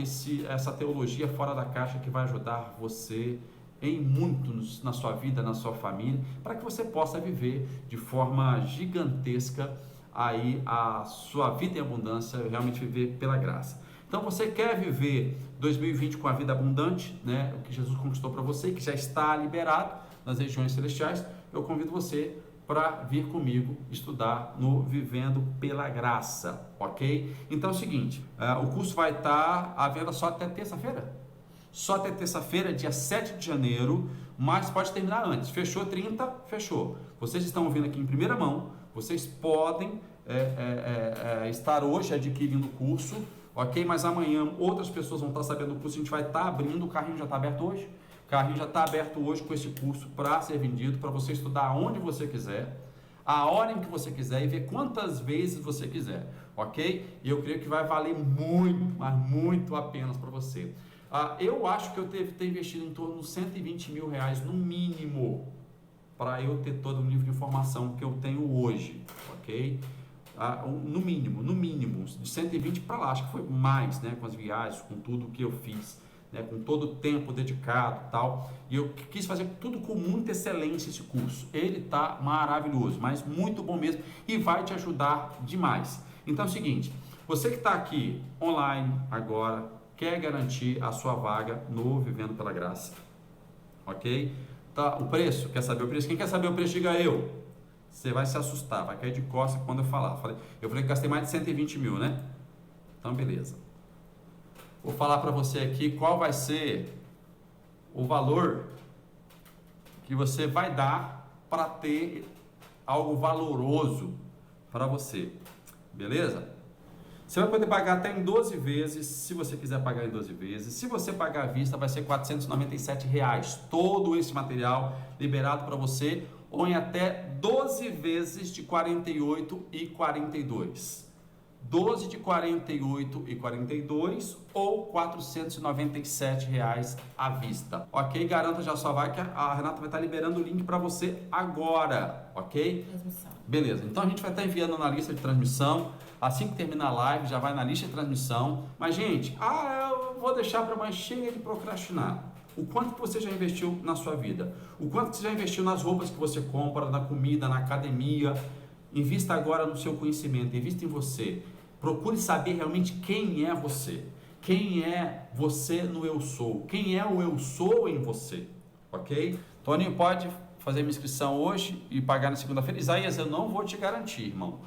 essa teologia fora da caixa que vai ajudar você em muito na sua vida, na sua família, para que você possa viver de forma gigantesca aí a sua vida em abundância, realmente viver pela graça. Então você quer viver 2020 com a vida abundante, né? O que Jesus conquistou para você, que já está liberado nas regiões celestiais, eu convido você para vir comigo estudar no Vivendo pela Graça, ok? Então é o seguinte, o curso vai estar à venda só até terça-feira. Só até terça-feira, dia 7 de janeiro, mas pode terminar antes. Fechou 30, fechou. Vocês estão ouvindo aqui em primeira mão, vocês podem estar hoje adquirindo o curso, ok? Mas amanhã outras pessoas vão estar sabendo do curso, a gente vai estar abrindo, o carrinho já está aberto hoje. O carrinho já está aberto hoje com esse curso para ser vendido, para você estudar onde você quiser, a hora em que você quiser e ver quantas vezes você quiser, ok? E eu creio que vai valer muito, mas muito a pena para você. Eu acho que eu devo ter investido em torno de R$120 mil no mínimo para eu ter todo o nível de informação que eu tenho hoje, ok? No mínimo, de 120 para lá, acho que foi mais, né? Com as viagens, com tudo que eu fiz, né, com todo o tempo dedicado e tal, e eu quis fazer tudo com muita excelência esse curso. Ele tá maravilhoso, mas muito bom mesmo e vai te ajudar demais. Então é o seguinte, você que está aqui online agora, quer garantir a sua vaga no Vivendo pela Graça, ok? Tá, o preço, quer saber o preço? Quem quer saber o preço, diga eu. Você vai se assustar, vai cair de costas quando eu falar. Eu falei que gastei mais de 120 mil, né? Então beleza. Vou falar para você aqui qual vai ser o valor que você vai dar para ter algo valoroso para você, beleza? Você vai poder pagar até em 12 vezes, se você quiser pagar em 12 vezes. Se você pagar à vista, vai ser R$497, todo esse material liberado para você, ou em até 12 vezes de 48 e 42. 12 de 48 e 42 ou R$497 à vista, ok? Garanta já sua vaga, que a Renata vai estar liberando o link para você agora, ok? Transmissão. Beleza, então a gente vai estar enviando na lista de transmissão, assim que terminar a live já vai na lista de transmissão, mas gente, eu vou deixar para mais cheia de procrastinar. O quanto que você já investiu na sua vida, o quanto que você já investiu nas roupas que você compra, na comida, na academia. Invista agora no seu conhecimento, invista em você. Procure saber realmente quem é você. Quem é você no eu sou. Quem é o eu sou em você. Ok? Toninho, pode fazer minha inscrição hoje e pagar na segunda-feira? Isaías, eu não vou te garantir, irmão.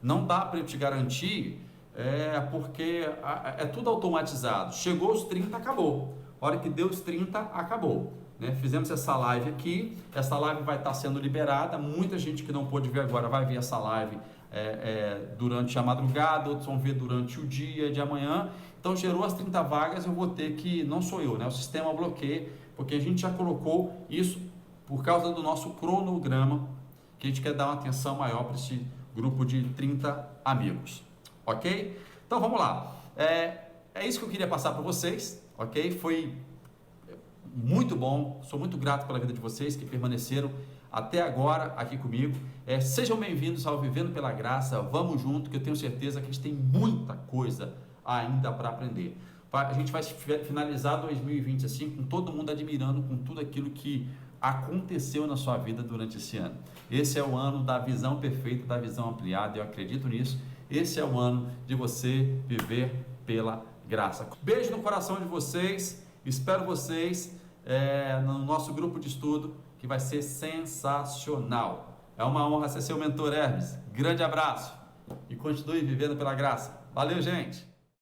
Não dá para eu te garantir, porque é tudo automatizado. Chegou os 30, acabou. A hora que deu os 30, acabou. Né? Fizemos essa live aqui, essa live vai estar sendo liberada, muita gente que não pôde ver agora vai ver essa live durante a madrugada, outros vão ver durante o dia de amanhã, então gerou as 30 vagas, eu vou ter que, não sou eu, né? O sistema bloqueia, porque a gente já colocou isso por causa do nosso cronograma, que a gente quer dar uma atenção maior para esse grupo de 30 amigos, ok? Então vamos lá, é isso que eu queria passar para vocês, ok? Foi muito bom, sou muito grato pela vida de vocês que permaneceram até agora aqui comigo. Sejam bem-vindos ao Vivendo pela Graça, vamos junto, que eu tenho certeza que a gente tem muita coisa ainda para aprender. A gente vai finalizar 2020 assim, com todo mundo admirando com tudo aquilo que aconteceu na sua vida durante esse ano. Esse é o ano da visão perfeita, da visão ampliada, eu acredito nisso Esse é o ano de você viver pela graça. Beijo no coração de vocês, espero vocês no nosso grupo de estudo, que vai ser sensacional. É uma honra ser seu mentor, Hermes. Grande abraço e continue vivendo pela graça. Valeu, gente!